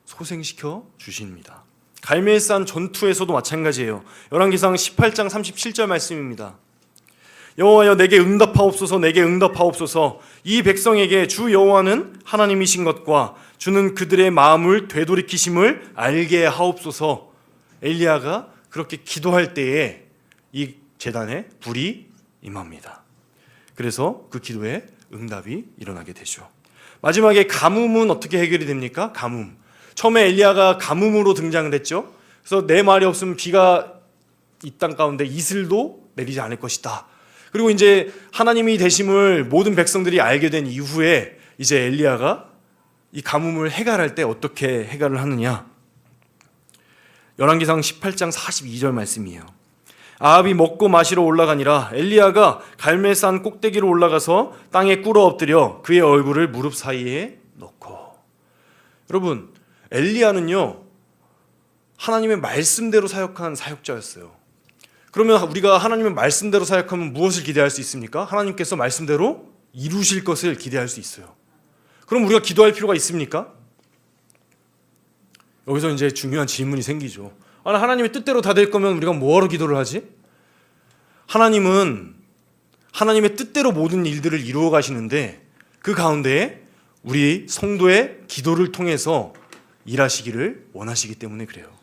Speaker 1: 소생시켜 주십니다. 갈멜산 전투에서도 마찬가지예요. 열왕기상 18장 37절 말씀입니다. 여호와여 내게 응답하옵소서 내게 응답하옵소서 이 백성에게 주 여호와는 하나님이신 것과 주는 그들의 마음을 되돌이키심을 알게 하옵소서. 엘리야가 그렇게 기도할 때에 이 제단에 불이 임합니다. 그래서 그 기도에 응답이 일어나게 되죠. 마지막에 가뭄은 어떻게 해결이 됩니까? 가뭄. 처음에 엘리야가 가뭄으로 등장을 했죠. 그래서 내 말이 없으면 비가 이 땅 가운데 이슬도 내리지 않을 것이다. 그리고 이제 하나님이 되심을 모든 백성들이 알게 된 이후에 이제 엘리야가 이 가뭄을 해결할 때 어떻게 해결을 하느냐? 열왕기상 18장 42절 말씀이에요. 아합이 먹고 마시러 올라가니라 엘리야가 갈멜산 꼭대기로 올라가서 땅에 꿇어 엎드려 그의 얼굴을 무릎 사이에 넣고. 여러분, 엘리야는요 하나님의 말씀대로 사역한 사역자였어요. 그러면 우리가 하나님의 말씀대로 사역하면 무엇을 기대할 수 있습니까? 하나님께서 말씀대로 이루실 것을 기대할 수 있어요. 그럼 우리가 기도할 필요가 있습니까? 여기서 이제 중요한 질문이 생기죠. 아니, 하나님의 뜻대로 다 될 거면 우리가 뭐하러 기도를 하지? 하나님은 하나님의 뜻대로 모든 일들을 이루어 가시는데 그 가운데 우리 성도의 기도를 통해서 일하시기를 원하시기 때문에 그래요.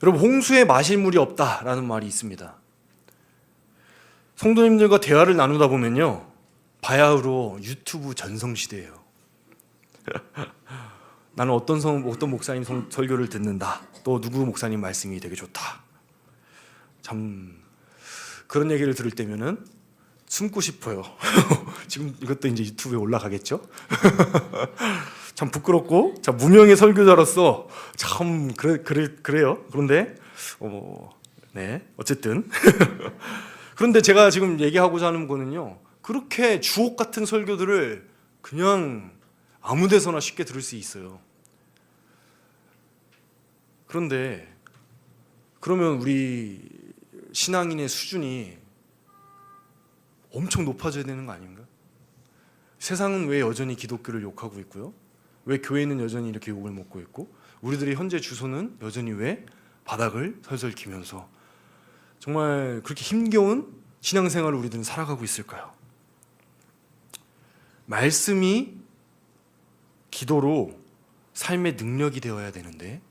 Speaker 1: 여러분, 홍수에 마실 물이 없다라는 말이 있습니다. 성도님들과 대화를 나누다 보면요 바야흐로 유튜브 전성시대예요. 나는 어떤 목사님 설교를 듣는다. 또 누구 목사님 말씀이 되게 좋다. 참 그런 얘기를 들을 때면은 숨고 싶어요. 지금 이것도 이제 유튜브에 올라가겠죠? 참 부끄럽고 참 무명의 설교자로서 참 그래요. 그런데 네 어쨌든 그런데 제가 지금 얘기하고자 하는 거는요 그렇게 주옥 같은 설교들을 그냥 아무데서나 쉽게 들을 수 있어요. 그런데 그러면 우리 신앙인의 수준이 엄청 높아져야 되는 거 아닌가? 세상은 왜 여전히 기독교를 욕하고 있고요? 왜 교회는 여전히 이렇게 욕을 먹고 있고 우리들의 현재 주소는 여전히 왜 바닥을 설설 기면서 정말 그렇게 힘겨운 신앙생활을 우리들은 살아가고 있을까요? 말씀이 기도로 삶의 능력이 되어야 되는데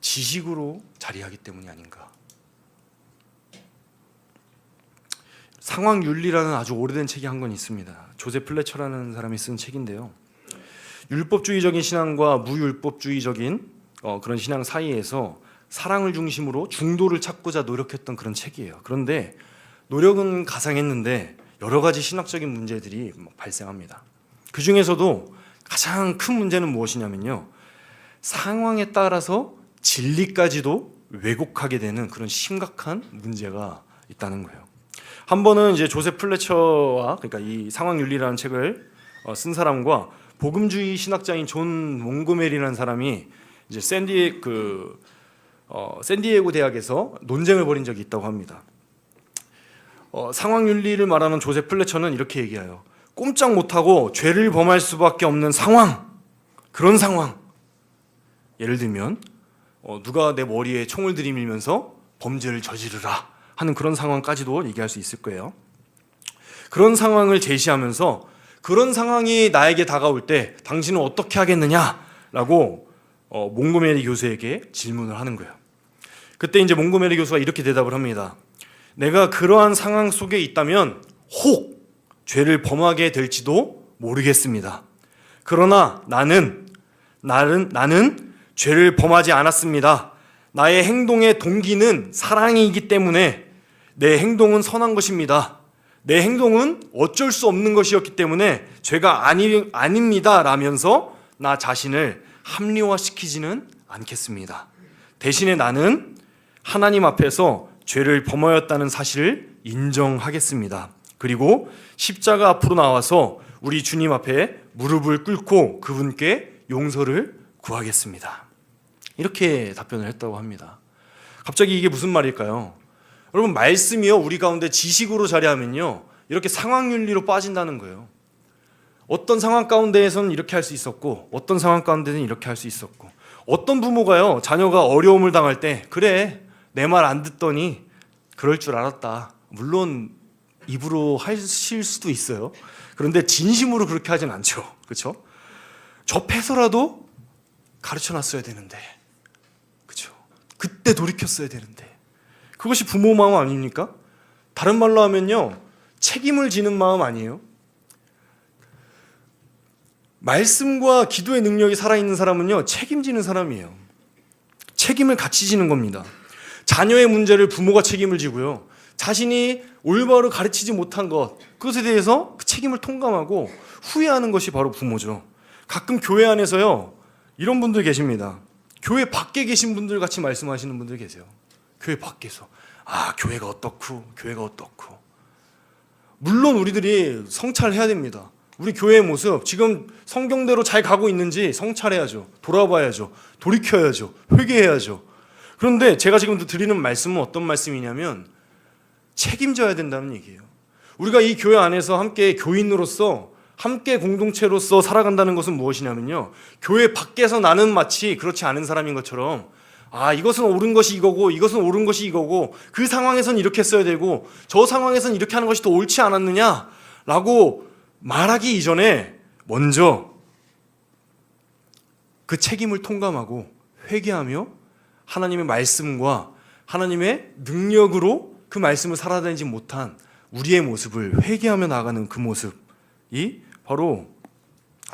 Speaker 1: 지식으로 자리하기 때문이 아닌가? 상황윤리라는 아주 오래된 책이 한 권 있습니다. 조세 플래처라는 사람이 쓴 책인데요. 율법주의적인 신앙과 무율법주의적인 그런 신앙 사이에서 사랑을 중심으로 중도를 찾고자 노력했던 그런 책이에요. 그런데 노력은 가상했는데 여러 가지 신학적인 문제들이 발생합니다. 그 중에서도 가장 큰 문제는 무엇이냐면요. 상황에 따라서 진리까지도 왜곡하게 되는 그런 심각한 문제가 있다는 거예요. 한 번은 이제 조세 플래처와 그러니까 이 상황윤리라는 책을 쓴 사람과 복음주의 신학자인 존 몽고메리라는 사람이 이제 샌디에고 대학에서 논쟁을 벌인 적이 있다고 합니다. 상황윤리를 말하는 조셉 플래처는 이렇게 얘기해요. 꼼짝 못하고 죄를 범할 수밖에 없는 상황, 그런 상황. 예를 들면 누가 내 머리에 총을 들이밀면서 범죄를 저지르라 하는 그런 상황까지도 얘기할 수 있을 거예요. 그런 상황을 제시하면서 그런 상황이 나에게 다가올 때 당신은 어떻게 하겠느냐라고 몽고메리 교수에게 질문을 하는 거예요. 그때 이제 몽고메리 교수가 이렇게 대답을 합니다. 내가 그러한 상황 속에 있다면 혹 죄를 범하게 될지도 모르겠습니다. 그러나 나는 죄를 범하지 않았습니다. 나의 행동의 동기는 사랑이기 때문에 내 행동은 선한 것입니다. 내 행동은 어쩔 수 없는 것이었기 때문에 죄가 아닙니다 라면서 나 자신을 합리화시키지는 않겠습니다. 대신에 나는 하나님 앞에서 죄를 범하였다는 사실을 인정하겠습니다. 그리고 십자가 앞으로 나와서 우리 주님 앞에 무릎을 꿇고 그분께 용서를 구하겠습니다. 이렇게 답변을 했다고 합니다. 갑자기 이게 무슨 말일까요? 여러분, 말씀이요 우리 가운데 지식으로 자리하면요 이렇게 상황윤리로 빠진다는 거예요. 어떤 상황 가운데에서는 이렇게 할 수 있었고 어떤 상황 가운데는 이렇게 할 수 있었고, 어떤 부모가요 자녀가 어려움을 당할 때 그래 내 말 안 듣더니 그럴 줄 알았다, 물론 입으로 하실 수도 있어요. 그런데 진심으로 그렇게 하진 않죠. 그렇죠? 접해서라도 가르쳐놨어야 되는데, 그렇죠? 그때 돌이켰어야 되는데. 그것이 부모 마음 아닙니까? 다른 말로 하면요 책임을 지는 마음 아니에요? 말씀과 기도의 능력이 살아있는 사람은요 책임지는 사람이에요. 책임을 같이 지는 겁니다. 자녀의 문제를 부모가 책임을 지고요, 자신이 올바로 가르치지 못한 것, 그것에 대해서 그 책임을 통감하고 후회하는 것이 바로 부모죠. 가끔 교회 안에서요 이런 분들 계십니다. 교회 밖에 계신 분들 같이 말씀하시는 분들 계세요. 교회 밖에서 교회가 어떻고 교회가 어떻고. 물론 우리들이 성찰해야 됩니다. 우리 교회의 모습 지금 성경대로 잘 가고 있는지 성찰해야죠. 돌아봐야죠. 돌이켜야죠. 회개해야죠. 그런데 제가 지금 드리는 말씀은 어떤 말씀이냐면 책임져야 된다는 얘기예요. 우리가 이 교회 안에서 함께 교인으로서 함께 공동체로서 살아간다는 것은 무엇이냐면요, 교회 밖에서 나는 마치 그렇지 않은 사람인 것처럼 이것은 옳은 것이 이거고 이것은 옳은 것이 이거고 그 상황에선 이렇게 했어야 되고 저 상황에선 이렇게 하는 것이 더 옳지 않았느냐라고 말하기 이전에 먼저 그 책임을 통감하고 회개하며 하나님의 말씀과 하나님의 능력으로 그 말씀을 살아내지 못한 우리의 모습을 회개하며 나가는 그 모습이 바로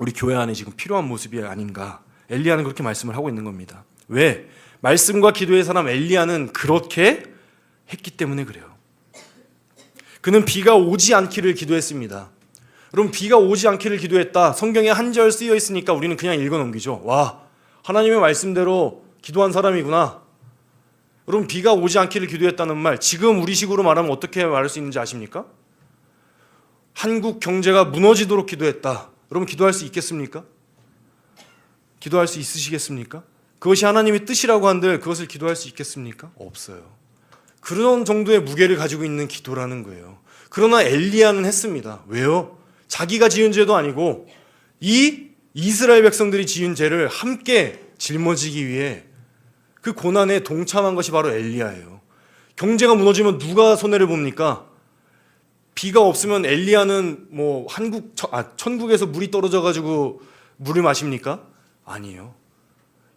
Speaker 1: 우리 교회 안에 지금 필요한 모습이 아닌가. 엘리야는 그렇게 말씀을 하고 있는 겁니다. 왜? 말씀과 기도의 사람 엘리야는 그렇게 했기 때문에 그래요. 그는 비가 오지 않기를 기도했습니다. 여러분, 비가 오지 않기를 기도했다, 성경에 한 절 쓰여 있으니까 우리는 그냥 읽어 넘기죠. 와, 하나님의 말씀대로 기도한 사람이구나. 여러분, 비가 오지 않기를 기도했다는 말, 지금 우리식으로 말하면 어떻게 말할 수 있는지 아십니까? 한국 경제가 무너지도록 기도했다. 여러분, 기도할 수 있겠습니까? 기도할 수 있으시겠습니까? 그것이 하나님의 뜻이라고 한들 그것을 기도할 수 있겠습니까? 없어요. 그런 정도의 무게를 가지고 있는 기도라는 거예요. 그러나 엘리야는 했습니다. 왜요? 자기가 지은 죄도 아니고 이 이스라엘 백성들이 지은 죄를 함께 짊어지기 위해 그 고난에 동참한 것이 바로 엘리야예요. 경제가 무너지면 누가 손해를 봅니까? 비가 없으면 엘리야는 천국에서 물이 떨어져 가지고 물을 마십니까? 아니에요.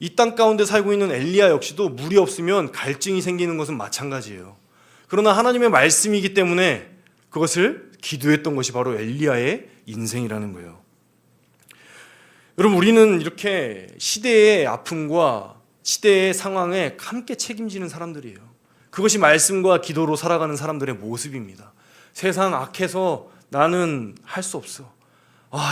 Speaker 1: 이 땅 가운데 살고 있는 엘리야 역시도 물이 없으면 갈증이 생기는 것은 마찬가지예요. 그러나 하나님의 말씀이기 때문에 그것을 기도했던 것이 바로 엘리야의 인생이라는 거예요. 여러분, 우리는 이렇게 시대의 아픔과 시대의 상황에 함께 책임지는 사람들이에요. 그것이 말씀과 기도로 살아가는 사람들의 모습입니다. 세상 악해서 나는 할 수 없어.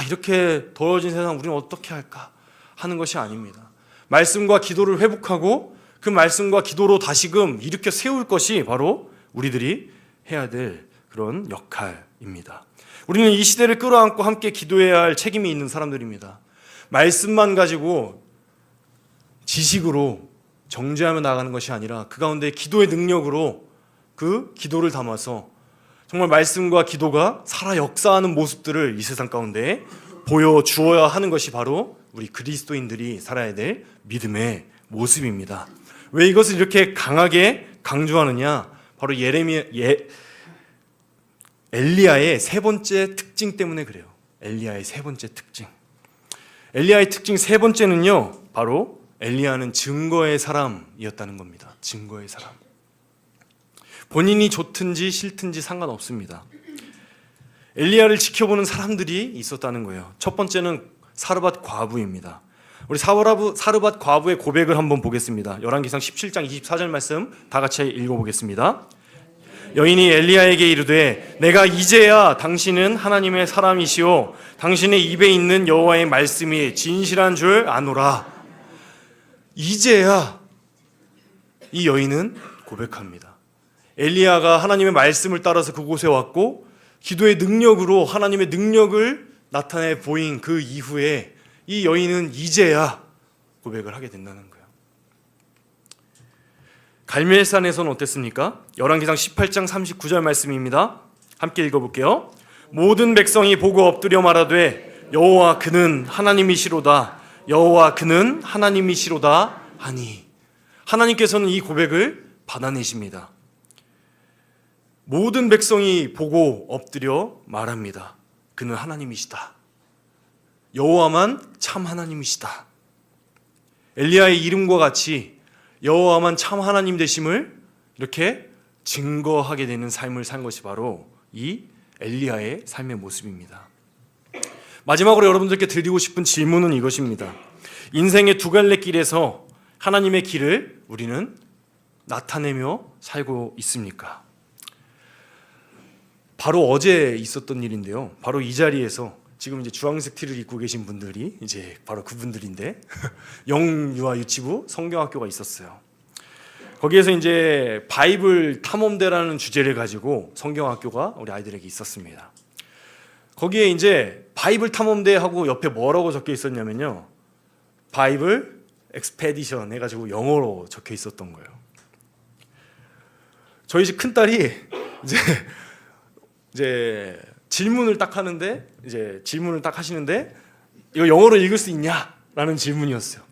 Speaker 1: 이렇게 더러워진 세상 우리는 어떻게 할까 하는 것이 아닙니다. 말씀과 기도를 회복하고 그 말씀과 기도로 다시금 일으켜 세울 것이 바로 우리들이 해야 될 그런 역할입니다. 우리는 이 시대를 끌어안고 함께 기도해야 할 책임이 있는 사람들입니다. 말씀만 가지고 지식으로 정죄하며 나가는 것이 아니라 그 가운데 기도의 능력으로 그 기도를 담아서 정말 말씀과 기도가 살아 역사하는 모습들을 이 세상 가운데 보여주어야 하는 것이 바로 우리 그리스도인들이 살아야 될 믿음의 모습입니다. 왜 이것을 이렇게 강하게 강조하느냐? 바로 엘리야의 세 번째 특징 때문에 그래요. 엘리야의 세 번째 특징. 엘리야의 특징 세 번째는요, 바로 엘리야는 증거의 사람이었다는 겁니다. 증거의 사람. 본인이 좋든지 싫든지 상관없습니다. 엘리야를 지켜보는 사람들이 있었다는 거예요. 첫 번째는 사르밧 과부입니다. 우리 사르밧 과부의 고백을 한번 보겠습니다. 열왕기상 17장 24절 말씀 다 같이 읽어보겠습니다. 여인이 엘리야에게 이르되 내가 이제야 당신은 하나님의 사람이시오 당신의 입에 있는 여호와의 말씀이 진실한 줄 아노라. 이제야 이 여인은 고백합니다. 엘리야가 하나님의 말씀을 따라서 그곳에 왔고 기도의 능력으로 하나님의 능력을 나타내 보인 그 이후에 이 여인은 이제야 고백을 하게 된다는 거예요. 갈멜산에서는 어땠습니까? 열왕기상 18장 39절 말씀입니다. 함께 읽어볼게요. 모든 백성이 보고 엎드려 말하되 여호와 그는 하나님이시로다 여호와 그는 하나님이시로다 하니. 하나님께서는 이 고백을 받아내십니다. 모든 백성이 보고 엎드려 말합니다. 그는 하나님이시다. 여호와만 참 하나님이시다. 엘리야의 이름과 같이 여호와만 참 하나님 되심을 이렇게 증거하게 되는 삶을 산 것이 바로 이 엘리야의 삶의 모습입니다. 마지막으로 여러분들께 드리고 싶은 질문은 이것입니다. 인생의 두 갈래 길에서 하나님의 길을 우리는 나타내며 살고 있습니까? 바로 어제 있었던 일인데요. 바로 이 자리에서 지금 이제 주황색 티를 입고 계신 분들이 이제 바로 그분들인데 영유아 유치부 성경학교가 있었어요. 거기에서 이제 바이블 탐험대라는 주제를 가지고 성경학교가 우리 아이들에게 있었습니다. 거기에 이제 바이블 탐험대하고 옆에 뭐라고 적혀 있었냐면요. 바이블 엑스페디션 해가지고 영어로 적혀 있었던 거예요. 저희 집 큰딸이 이제 질문을 딱 하는데 이거 영어로 읽을 수 있냐라는 질문이었어요.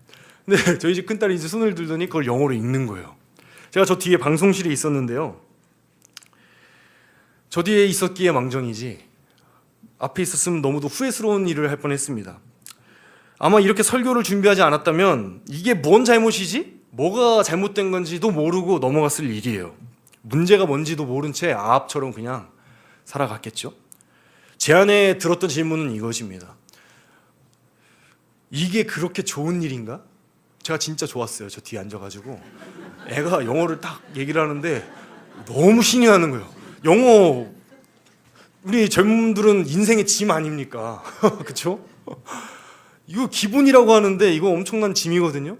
Speaker 1: 근데 저희 집 큰딸이 이제 손을 들더니 그걸 영어로 읽는 거예요. 제가 저 뒤에 방송실에 있었는데요. 저 뒤에 있었기에 망정이지 앞에 있었으면 너무도 후회스러운 일을 할 뻔했습니다. 아마 이렇게 설교를 준비하지 않았다면 이게 뭔 잘못이지? 뭐가 잘못된 건지도 모르고 넘어갔을 일이에요. 문제가 뭔지도 모른 채 아합처럼 그냥 살아갔겠죠. 제 안에 들었던 질문은 이것입니다. 이게 그렇게 좋은 일인가? 제가 진짜 좋았어요. 저 뒤에 앉아가지고 애가 영어를 딱 얘기를 하는데 너무 신이 나는 거예요. 영어 우리 젊은들은 인생의 짐 아닙니까? 그렇죠? 이거 기본이라고 하는데 이거 엄청난 짐이거든요.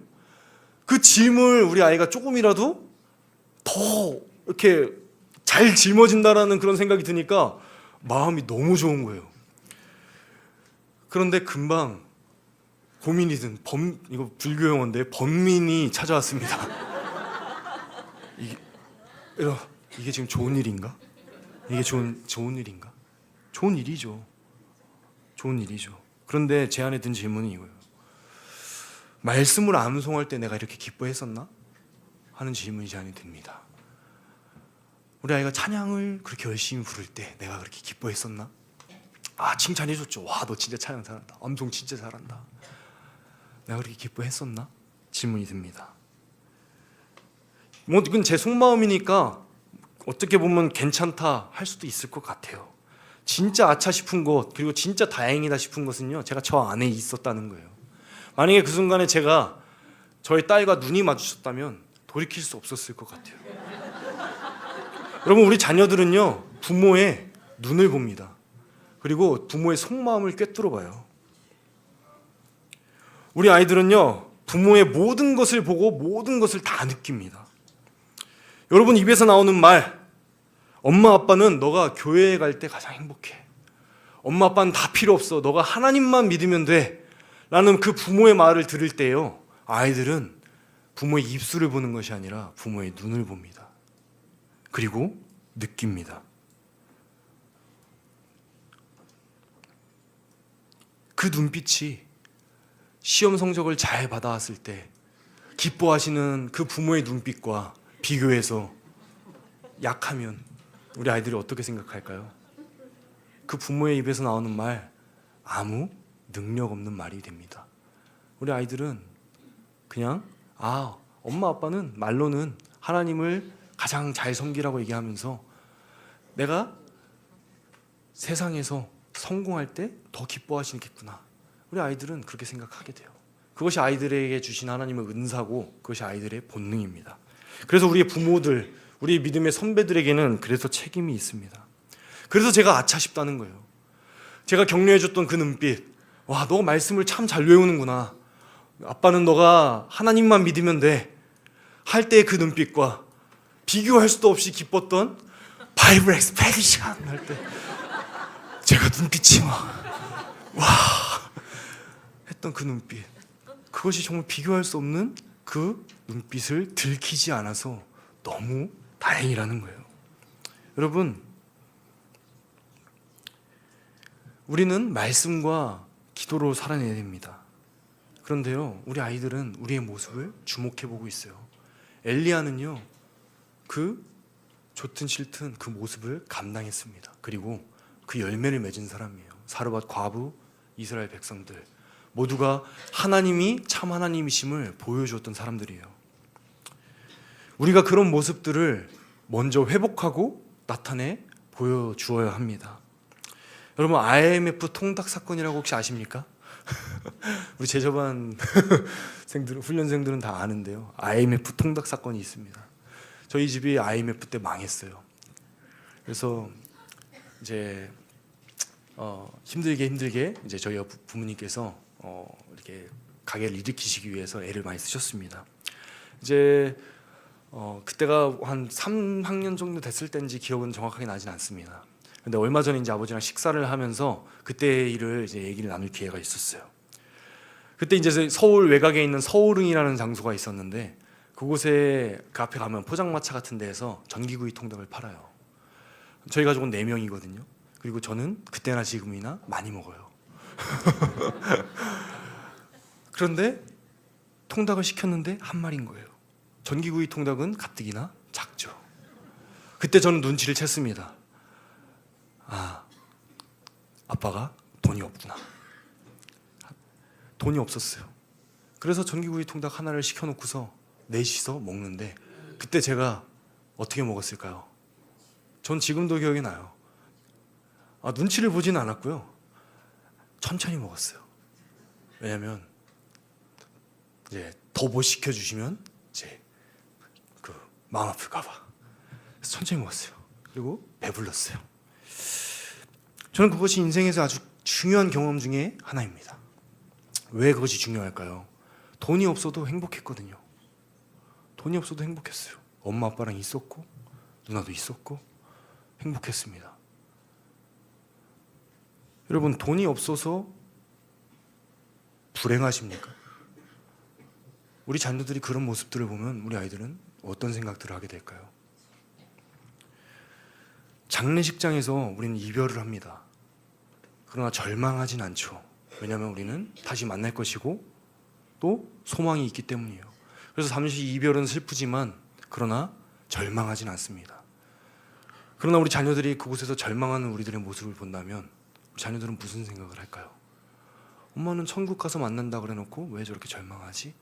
Speaker 1: 그 짐을 우리 아이가 조금이라도 더 이렇게 잘 짊어진다라는 그런 생각이 드니까 마음이 너무 좋은 거예요. 그런데 금방 고민이 든 이거 불교 용어인데 번민이 찾아왔습니다. 이게 지금 좋은 일인가? 이게 좋은 일인가? 좋은 일이죠. 좋은 일이죠. 그런데 제 안에 든 질문이 이거예요. 말씀을 암송할 때 내가 이렇게 기뻐했었나? 하는 질문이 제 안에 듭니다. 우리 아이가 찬양을 그렇게 열심히 부를 때 내가 그렇게 기뻐했었나? 칭찬해줬죠. 와, 너 진짜 찬양 잘한다. 암송 진짜 잘한다. 내가 그렇게 기뻐했었나? 질문이 듭니다. 뭐 이건 제 속마음이니까 어떻게 보면 괜찮다 할 수도 있을 것 같아요. 진짜 아차 싶은 것 그리고 진짜 다행이다 싶은 것은요, 제가 저 안에 있었다는 거예요. 만약에 그 순간에 제가 저의 딸과 눈이 마주쳤다면 돌이킬 수 없었을 것 같아요. 여러분, 우리 자녀들은요 부모의 눈을 봅니다. 그리고 부모의 속마음을 꿰뚫어 봐요. 우리 아이들은요 부모의 모든 것을 보고 모든 것을 다 느낍니다. 여러분 입에서 나오는 말, 엄마 아빠는 너가 교회에 갈 때 가장 행복해. 엄마 아빠는 다 필요 없어. 너가 하나님만 믿으면 돼. 라는 그 부모의 말을 들을 때요, 아이들은 부모의 입술을 보는 것이 아니라 부모의 눈을 봅니다. 그리고 느낍니다. 그 눈빛이 시험 성적을 잘 받아왔을 때 기뻐하시는 그 부모의 눈빛과 비교해서 약하면 우리 아이들이 어떻게 생각할까요? 그 부모의 입에서 나오는 말 아무 능력 없는 말이 됩니다. 우리 아이들은 그냥 엄마 아빠는 말로는 하나님을 가장 잘 섬기라고 얘기하면서 내가 세상에서 성공할 때 더 기뻐하시겠구나. 우리 아이들은 그렇게 생각하게 돼요. 그것이 아이들에게 주신 하나님의 은사고 그것이 아이들의 본능입니다. 그래서 우리의 부모들, 우리 믿음의 선배들에게는 그래서 책임이 있습니다. 그래서 제가 아차 싶다는 거예요. 제가 격려해줬던 그 눈빛, 와, 너 말씀을 참 잘 외우는구나. 아빠는 너가 하나님만 믿으면 돼. 할 때의 그 눈빛과 비교할 수도 없이 기뻤던 바이블 엑스페디션 할 때 제가 눈빛이 와 했던 그 눈빛, 그것이 정말 비교할 수 없는 그 눈빛을 들키지 않아서 너무 다행이라는 거예요. 여러분, 우리는 말씀과 기도로 살아내야 됩니다. 그런데요, 우리 아이들은 우리의 모습을 주목해보고 있어요. 엘리야는요, 그 좋든 싫든 그 모습을 감당했습니다. 그리고 그 열매를 맺은 사람이에요. 사르밧 과부, 이스라엘 백성들 모두가 하나님이 참 하나님이심을 보여주었던 사람들이에요. 우리가 그런 모습들을 먼저 회복하고 나타내 보여주어야 합니다. 여러분, IMF 통닭 사건이라고 혹시 아십니까? 우리 제저반 훈련생들은 다 아는데요. IMF 통닭 사건이 있습니다. 저희 집이 IMF 때 망했어요. 그래서 이제 힘들게 이제 저희 부모님께서 이렇게 가게를 일으키시기 위해서 애를 많이 쓰셨습니다. 이제 그때가 한 3학년 정도 됐을 때인지 기억은 정확하게 나진 않습니다. 근데 얼마 전에 이제 아버지랑 식사를 하면서 그때 일을 이제 얘기를 나눌 기회가 있었어요. 그때 이제 서울 외곽에 있는 서울흥이라는 장소가 있었는데 그곳에 그 앞에 가면 포장마차 같은 데에서 전기구이 통닭을 팔아요. 저희 가족은 4명이거든요. 그리고 저는 그때나 지금이나 많이 먹어요. 그런데 통닭을 시켰는데 한 마리인 거예요. 전기구이 통닭은 가뜩이나 작죠. 그때 저는 눈치를 챘습니다. 아빠가 돈이 없구나. 돈이 없었어요. 그래서 전기구이 통닭 하나를 시켜놓고서 넷이서 먹는데 그때 제가 어떻게 먹었을까요? 전 지금도 기억이 나요. 눈치를 보지는 않았고요. 천천히 먹었어요. 왜냐면 이제 더 못 시켜주시면 이제 그 마음 아플까봐. 그래서 천천히 먹었어요. 그리고 배불렀어요. 저는 그것이 인생에서 아주 중요한 경험 중에 하나입니다. 왜 그것이 중요할까요? 돈이 없어도 행복했거든요. 돈이 없어도 행복했어요. 엄마 아빠랑 있었고 누나도 있었고 행복했습니다. 여러분, 돈이 없어서 불행하십니까? 우리 자녀들이 그런 모습들을 보면 우리 아이들은 어떤 생각들을 하게 될까요? 장례식장에서 우리는 이별을 합니다. 그러나 절망하진 않죠. 왜냐하면 우리는 다시 만날 것이고 또 소망이 있기 때문이에요. 그래서 잠시 이별은 슬프지만 그러나 절망하진 않습니다. 그러나 우리 자녀들이 그곳에서 절망하는 우리들의 모습을 본다면 우리 자녀들은 무슨 생각을 할까요? 엄마는 천국 가서 만난다 그래놓고 왜 저렇게 절망하지?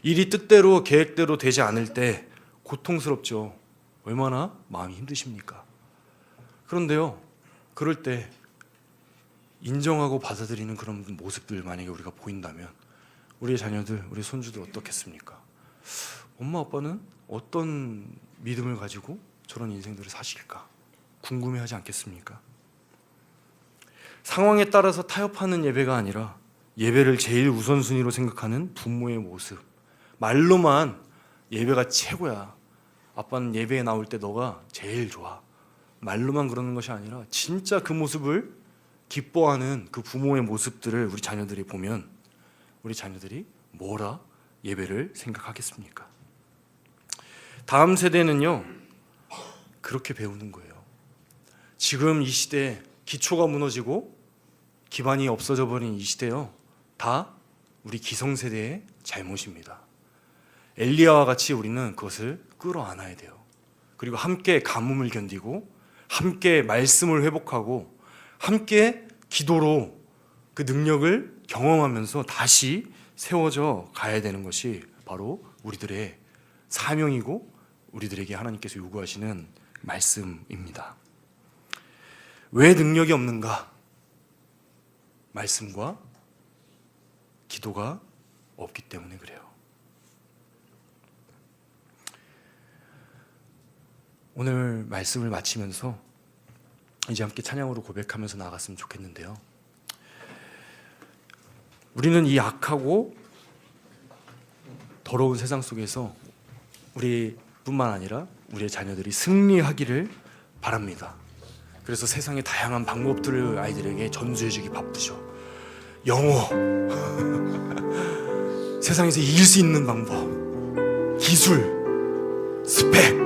Speaker 1: 일이 뜻대로 계획대로 되지 않을 때 고통스럽죠. 얼마나 마음이 힘드십니까? 그런데요, 그럴 때 인정하고 받아들이는 그런 모습들 만약에 우리가 보인다면 우리의 자녀들, 우리 손주들 어떻겠습니까? 엄마 아빠는 어떤 믿음을 가지고 저런 인생들을 사실까? 궁금해하지 않겠습니까? 상황에 따라서 타협하는 예배가 아니라 예배를 제일 우선순위로 생각하는 부모의 모습. 말로만 예배가 최고야. 아빠는 예배에 나올 때 너가 제일 좋아. 말로만 그러는 것이 아니라 진짜 그 모습을 기뻐하는 그 부모의 모습들을 우리 자녀들이 보면 우리 자녀들이 뭐라 예배를 생각하겠습니까? 다음 세대는요, 그렇게 배우는 거예요. 지금 이 시대에 기초가 무너지고 기반이 없어져 버린 이 시대요, 다 우리 기성세대의 잘못입니다. 엘리야와 같이 우리는 그것을 끌어안아야 돼요. 그리고 함께 가뭄을 견디고 함께 말씀을 회복하고 함께 기도로 그 능력을 경험하면서 다시 세워져 가야 되는 것이 바로 우리들의 사명이고 우리들에게 하나님께서 요구하시는 말씀입니다. 왜 능력이 없는가? 말씀과 기도가 없기 때문에 그래요. 오늘 말씀을 마치면서 이제 함께 찬양으로 고백하면서 나아갔으면 좋겠는데요. 우리는 이 악하고 더러운 세상 속에서 우리뿐만 아니라 우리의 자녀들이 승리하기를 바랍니다. 그래서 세상의 다양한 방법들을 아이들에게 전수해주기 바쁘죠. 영어, 세상에서 이길 수 있는 방법, 기술, 스펙,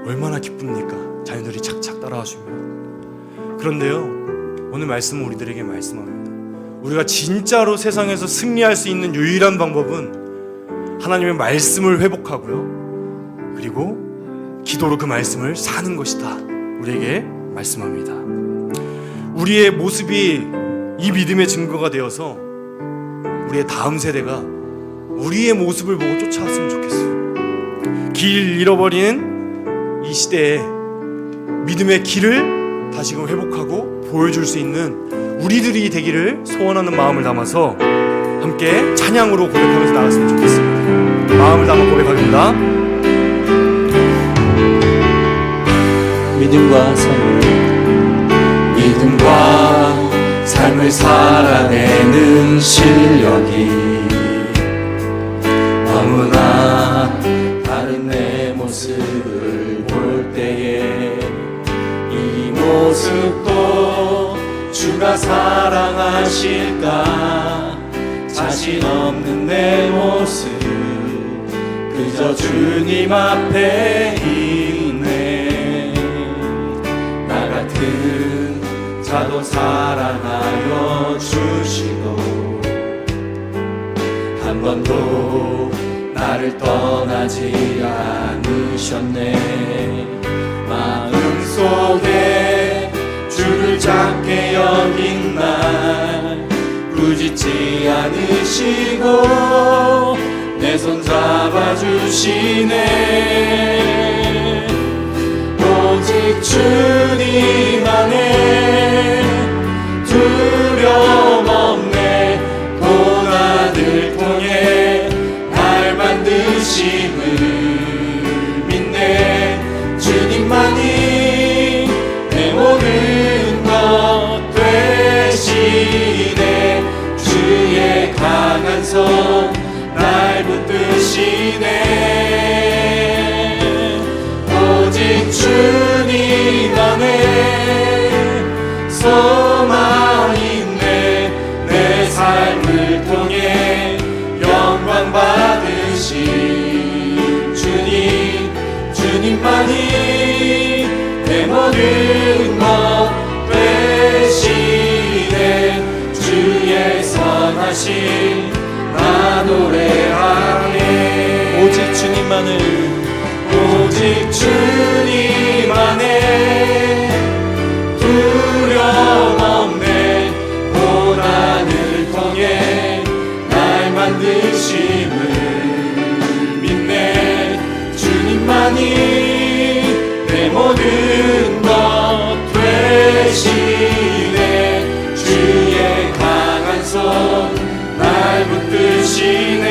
Speaker 1: 얼마나 기쁩니까? 자녀들이 착착 따라와주면. 그런데요, 오늘 말씀은 우리들에게 말씀합니다. 우리가 진짜로 세상에서 승리할 수 있는 유일한 방법은 하나님의 말씀을 회복하고요, 그리고 기도로 그 말씀을 사는 것이다. 우리에게 말씀합니다. 우리의 모습이 이 믿음의 증거가 되어서 우리의 다음 세대가 우리의 모습을 보고 쫓아왔으면 좋겠어요. 길 잃어버린 이 시대에 믿음의 길을 다시금 회복하고 보여줄 수 있는 우리들이 되기를 소원하는 마음을 담아서 함께 찬양으로 고백하면서 나갔으면 좋겠습니다. 마음을 담아 고백하겠습니다.
Speaker 2: 믿음과 삶을 살아내는 실력이 너무나 다른 내 모습을 볼 때에 이 모습도 주가 사랑하실까? 자신 없는 내 모습 그저 주님 앞에 있네. 나 같은 자도 사랑하여 주시고 한 번도 나를 떠나지 않으셨네. 마음속에 주를 작게 여긴 날 꾸짖지 않으시고 내 손 잡아주시네. 오직 주님 안에 두려움 없네. 고난을 통해 날 만드심을 믿네. 주님만이 내 모든 것 되시네. 주의 강한 손 날 붙드시네. 오직 주님 안에 소망 있네. 내 삶을 통해 영광 받으신 주님, 주님만이 내 모든 것 되시네. 주의 선하신 나 노래하네. 오직 주님만을, 오직 주님 안에 두려움 없네. 고난을 통해 날 만드심을 믿네. 주님만이 내 모든 것 되시네. 주의 강한 손 날 붙드시네.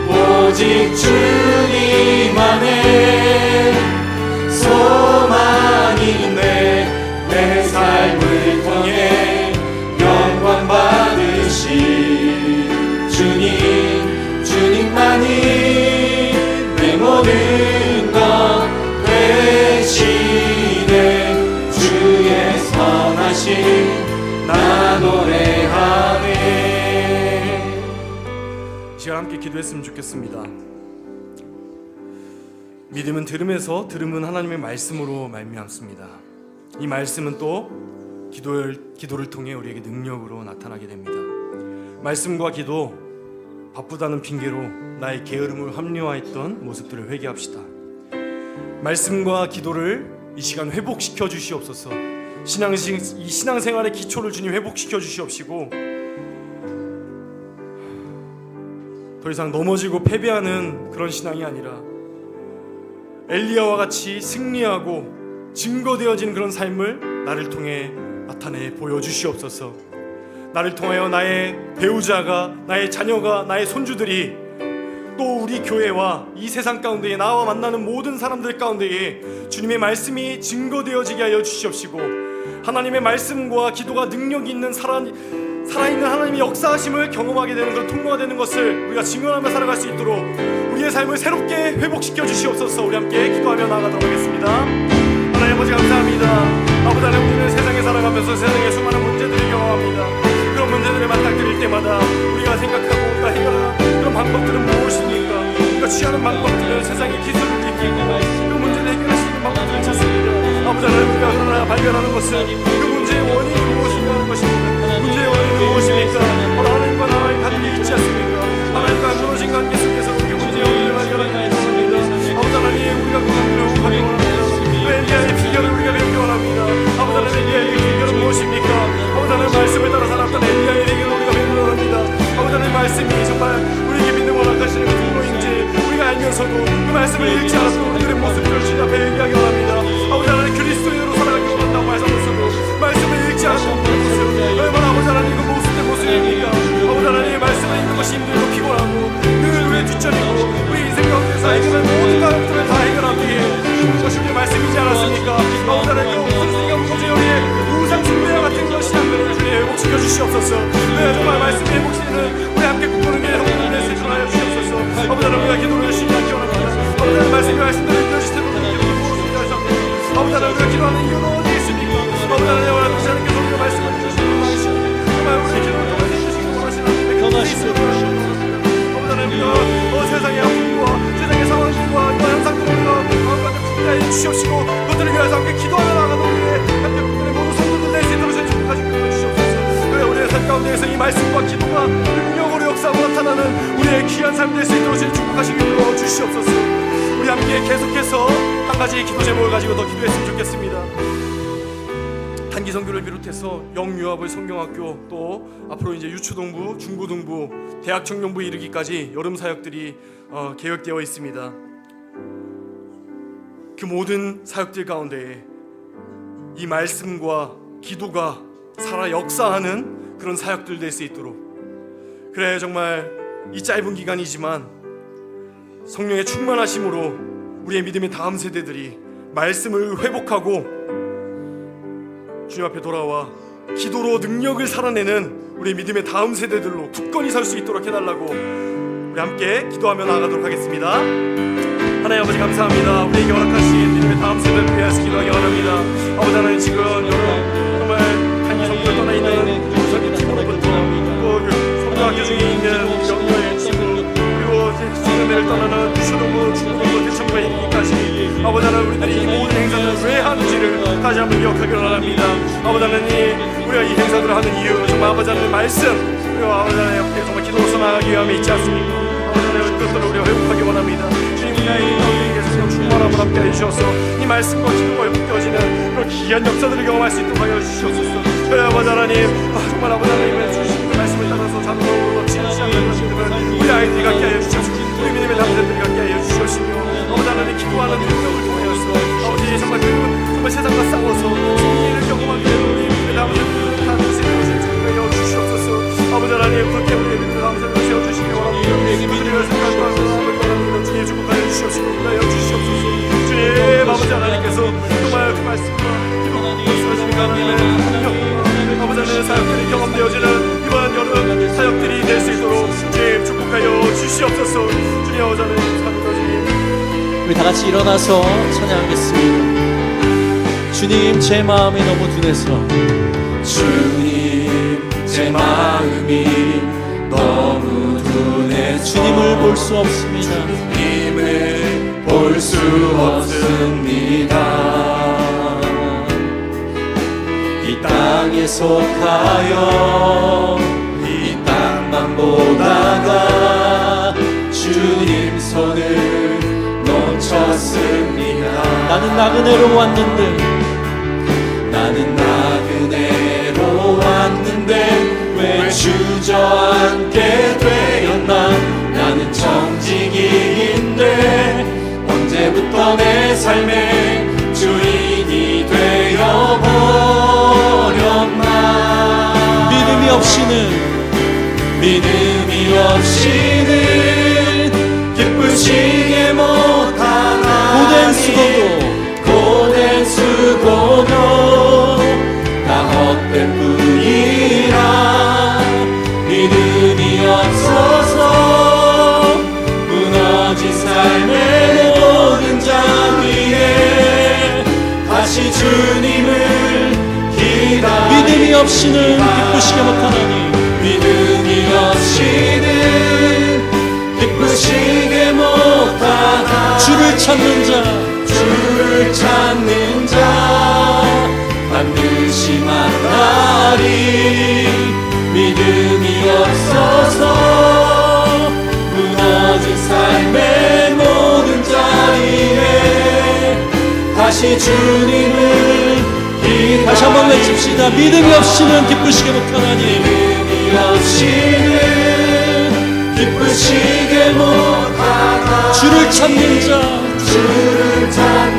Speaker 2: 오직 주님 안에 소망이 있네. 내 삶을 통해 영광 받으신 주님, 주님만이 내 모든 것 되시네. 주의 선하신 나 노래하네.
Speaker 1: 이 시간 함께 기도했으면 좋겠습니다. 믿음은 들음에서, 들음은 하나님의 말씀으로 말미암습니다. 이 말씀은 또 기도를 통해 우리에게 능력으로 나타나게 됩니다. 말씀과 기도, 바쁘다는 핑계로 나의 게으름을 합리화했던 모습들을 회개합시다. 말씀과 기도를 이 시간 회복시켜 주시옵소서. 이 신앙생활의 기초를 주님 회복시켜 주시옵시고, 더 이상 넘어지고 패배하는 그런 신앙이 아니라 엘리야와 같이 승리하고 증거되어진 그런 삶을 나를 통해 나타내 보여주시옵소서. 나를 통하여 나의 배우자가, 나의 자녀가, 나의 손주들이, 또 우리 교회와 이 세상 가운데에 나와 만나는 모든 사람들 가운데에 주님의 말씀이 증거되어지게 하여 주시옵시고, 하나님의 말씀과 기도가 능력이 있는 살아있는 하나님의 역사하심을 경험하게 되는 그 통로가 되는 것을 우리가 증언하며 살아갈 수 있도록 우리의 삶을 새롭게 회복시켜 주시옵소서. 우리 함께 기도하며 나아가도록 하겠습니다. 하나님 아버지 감사합니다. 아버지 하나님, 우리는 세상에 살아가면서 세상에 수많은 문제들을 경험합니다. 그런 문제들을 맞닥뜨릴 때마다 우리가 생각하고 우리가 해결하는 그런 방법들은 무엇입니까? 우리가 취하는 방법들은 세상의 기술을 이기고 그 문제를 해결할 수 있는 방법들을 찾습니다. 아버지 하나님, 우리가 하나 발견하는 것은 그 문제의 원인이 무엇인가 하는 것입니다. 문제의 원인은 무엇입니까? 하나님과 나와의 관계 있지 않습니까? 하나님과 무너진 관계 속에서 우리 문제의 원인을 발견하게 되십니다. 아버지 하나님, 우리가 그 관계를 회복하기 원합니다. 그 엘리야의 비결을 우리가 배우기 원합니다. 아버지 하나님, 엘리야의 비결은 무엇입니까? 아버지 하나님, 말씀을 따라 살았던 엘리야의 비결을 우리가 배우기 원합니다. 아버지 하나님, 말씀이 정말 우리에게 믿는 원하시는 그 통로인지 우리가 알면서도 그 말씀을 읽지 않았던 우리들의 모습을 주님 앞에 얘기하기 원합니다. 아버지 하나님, 그리스도인으로 살아가기 원한다고 하셔서도 말씀을 읽지 않았던 우리의 모습, 얼마나 아버지 하나님 그 모습의 모습입니까? 아버지 하나님, 말씀을 읽는 것이 힘들고 피곤하고 늘 우리의 뒷전이고 우리 인생 가운데서 해결할 모든 과업들을 다 해결하기에 그것이 우리의 말씀이지 않았습니까? 아버지 하나님, 그 무슨 무거지 우리의 우상 숭배와 같은 그런 신앙들을 주님 회복시켜 주시옵소서. 정말 말씀이 회복시키는 우리 함께 꿈꾸는 게 형님의 내 세상 하여 주시옵소서. 아버지 하나님, 우리가 기도를 열심히 하기 원합니다. 아버지 하나님, 말씀이 말씀대로 이루어지도록 기도를 무엇인지 하셨습니다. 아버지 하나님, 우리가 기도하는 이유는 어디에 있습니까? 아버지 하나님, 하나님께서 우리가 말씀을 주시는 것이시오. 정말 우리 기도를 통해서 해주시기 원하시는 하나님의 그분이 있으면 아버지 하나님, 우리가 세상의 아픔과 세상의 상황들과 이런 현상들을 우리가 마음과 함께 주시옵시고, 그것들을 위해서 함께 기도하며 나아가는 우리의 함께 그들의 모든 성도들 낼 수 있도록 주님까지 주시옵소서. 그래, 우리의 삶 가운데에서 이 말씀과 기도가 능력으로 역사하고 나타나는 우리의 귀한 삶 될 수 있도록 주님 축복하시기로 주시옵소서. 우리 함께 계속해서 한 가지 기도 제목을 가지고 더 기도했으면 좋겠습니다. 단기 선교를 비롯해서 영유아부 성경학교, 또 앞으로 이제 유초동부, 중고등부, 대학 청년부 이르기까지 여름 사역들이 계획되어 있습니다. 그 모든 사역들 가운데 이 말씀과 기도가 살아 역사하는 그런 사역들 될 수 있도록, 그래 정말 이 짧은 기간이지만 성령의 충만하심으로 우리의 믿음의 다음 세대들이 말씀을 회복하고 주님 앞에 돌아와 기도로 능력을 살아내는 우리 믿음의 다음 세대들로 굳건히 설 수 있도록 해달라고 우리 함께 기도하며 나아가도록 하겠습니다. 하나님 아버지 감사합니다. 우리에게 허락하신 믿음의 다음 세대를 위해서 기도하기 원합니다. 아버지 하나님, 지금 여러분 정말 단기 선교를 떠나 있는 선교 팀으로부터 또 선교학교 중에 있는 영유아의 친구, 그리고 수련회를 떠나는 유초동부, 중고등부, 대청부에 이르기까지 아버지 하나님, 우리들이 이 모든 행사를 왜 하는지를 다시 한번 기억하기 원합니다. 아버지 하나님, 우리가 이 행사들을 하는 이유 정말 아버지 하나님의 말씀, 그리고 아버지 하나님 옆에 정말 기도로서 나아가기 위함에 있지 않습니까? 아버지 하나님, 그것들을 우리가 회복하기 원합니다. 주님, 우리의 가운데에서 충만함을 함께 해주셔서 이 말씀과 기도가 회복되어지는 그런 귀한 역사들을 경험할 수 있도록 하여 주시옵소서. 그래 아버지 하나님, 정말 아버지 하나님의 주신 그 말씀을 따라서 자동으로 진실한 것들은 우리 아이들이 갖게 하여 주시옵소서. 우리 믿음의 남자들이 갖게 하여 주시옵시며, 아버지 하나님, 기도하는 능력을 통하여서 아버지 정말 세상과 싸워서 승리를 경험하게 되는 우리 믿음의 남자들을 다 세워주시며 주시옵소서. 아버지 하나님, 그렇게 우리의 믿음의 남자들을 세워주시기 원합니다. 그들을 생각하고 원합니다. 주님 축복하여 주시옵시고 하여 주시옵소서. 주님 아버지 하나님께서 정말 그 말씀과 기도가 쓰러지는 하나님의 능력, 아버지 하나님의 사역들이 경험되어지는 이번 여름 사역들이 될 수 있도록 주님 축복하여 주시옵소서. 주님 아버지 하나님, 사랑과 주님,
Speaker 2: 우리 다 같이 일어나서 찬양하겠습니다. 주님, 제 마음이 너무 둔해서, 주님 제 마음이 너무 둔해서 주님을 볼 수 없습니다.
Speaker 1: 주님을 볼 수 없습니다.
Speaker 2: 이 땅에 속하여 이 땅만 보다가 주님 손을 놓쳤습니다. 나는 나그네로 왔는데 왜 주저앉게 되었나. 나는 정직이인데 언제부터 내 삶의 주인이 되어버렸나. 믿음이 없이는 기쁘시게 못하나. 고된 수고도 다 헛된 뿐이라. 믿음이 없어서 무너진 삶의 모든 자리에 다시 주님을 기다리. 믿음이 없이는 기쁘시게 못하나니. 믿음이 없이는 기쁘시게 못하나. 주를 찾는 자 반드시 만나리. 믿음이 없어서 무너진 삶의 모든 자리에 다시 주님을 기다리. 다시 한번 외칩시다. 믿음이 없이는 기쁘시게 못하나니. 믿음이 없이는 기쁘시게 못하나. 주를 찾는 자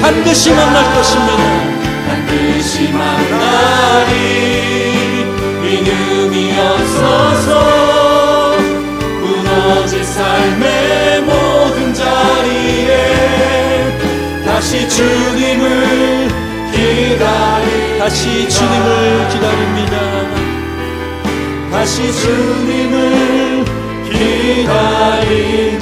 Speaker 2: 반드시 만날 것입니다. 반드시 만나리. 믿음이 없어서 무너질 삶의 모든 자리에 다시 주님을 다시 주님을 기다립니다. 다시 주님을 기다립니다.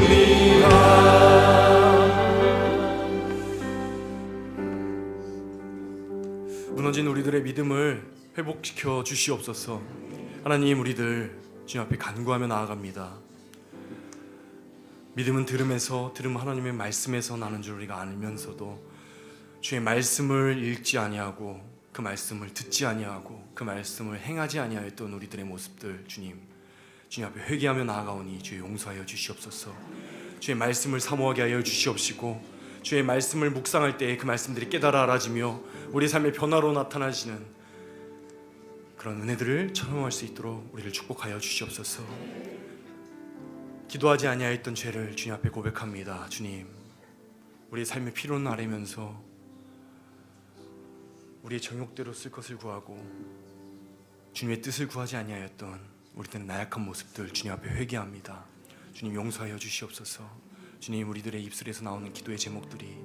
Speaker 1: 무너진 우리들의 믿음을 회복시켜 주시옵소서. 하나님, 우리들 주님 앞에 간구하며 나아갑니다. 믿음은 들음 하나님의 말씀에서 나는 줄 우리가 알면서도 주의 말씀을 읽지 아니하고 그 말씀을 듣지 아니하고 그 말씀을 행하지 아니하였던 우리들의 모습들 주님 앞에 회개하며 나아가오니 주의 용서하여 주시옵소서. 주의 말씀을 사모하게 하여 주시옵시고 주의 말씀을 묵상할 때 그 말씀들이 깨달아 알아지며 우리 삶의 변화로 나타나시는 그런 은혜들을 청용할 수 있도록 우리를 축복하여 주시옵소서. 기도하지 아니하였던 죄를 주님 앞에 고백합니다. 주님, 우리의 삶의 필요는 아뢰면서 우리의 정욕대로 쓸 것을 구하고 주님의 뜻을 구하지 아니하였던 우리들의 나약한 모습들 주님 앞에 회개합니다. 주님, 용서하여 주시옵소서. 주님, 우리들의 입술에서 나오는 기도의 제목들이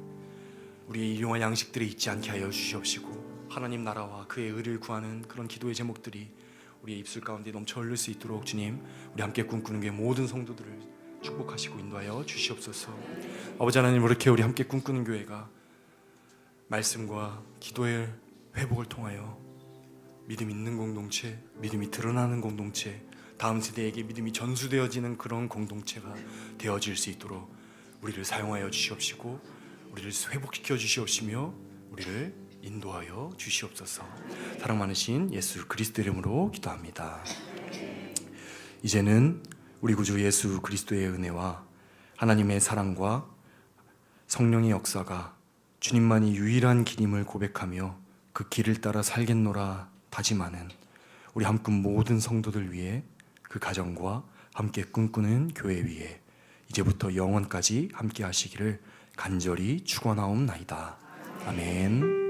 Speaker 1: 우리의 일용할 양식들에 있지 않게 하여 주시옵시고 하나님 나라와 그의 의를 구하는 그런 기도의 제목들이 우리의 입술 가운데 넘쳐 흘릴 수 있도록 주님, 우리 함께 꿈꾸는 교회 모든 성도들을 축복하시고 인도하여 주시옵소서. 아버지 하나님, 이렇게 우리 함께 꿈꾸는 교회가 말씀과 기도의 회복을 통하여 믿음 있는 공동체, 믿음이 드러나는 공동체, 다음 세대에게 믿음이 전수되어지는 그런 공동체가 되어질 수 있도록 우리를 사용하여 주시옵시고 우리를 회복시켜 주시옵시며 우리를 인도하여 주시옵소서. 사랑 많으신 예수 그리스도 이름으로 기도합니다. 이제는 우리 구주 예수 그리스도의 은혜와 하나님의 사랑과 성령의 역사가 주님만이 유일한 길임을 고백하며 그 길을 따라 살겠노라 다짐하는 우리 함께 모든 성도들 위해 그 가정과 함께 꿈꾸는 교회 위에 이제부터 영원까지 함께 하시기를 간절히 축원하옵나이다. 아멘.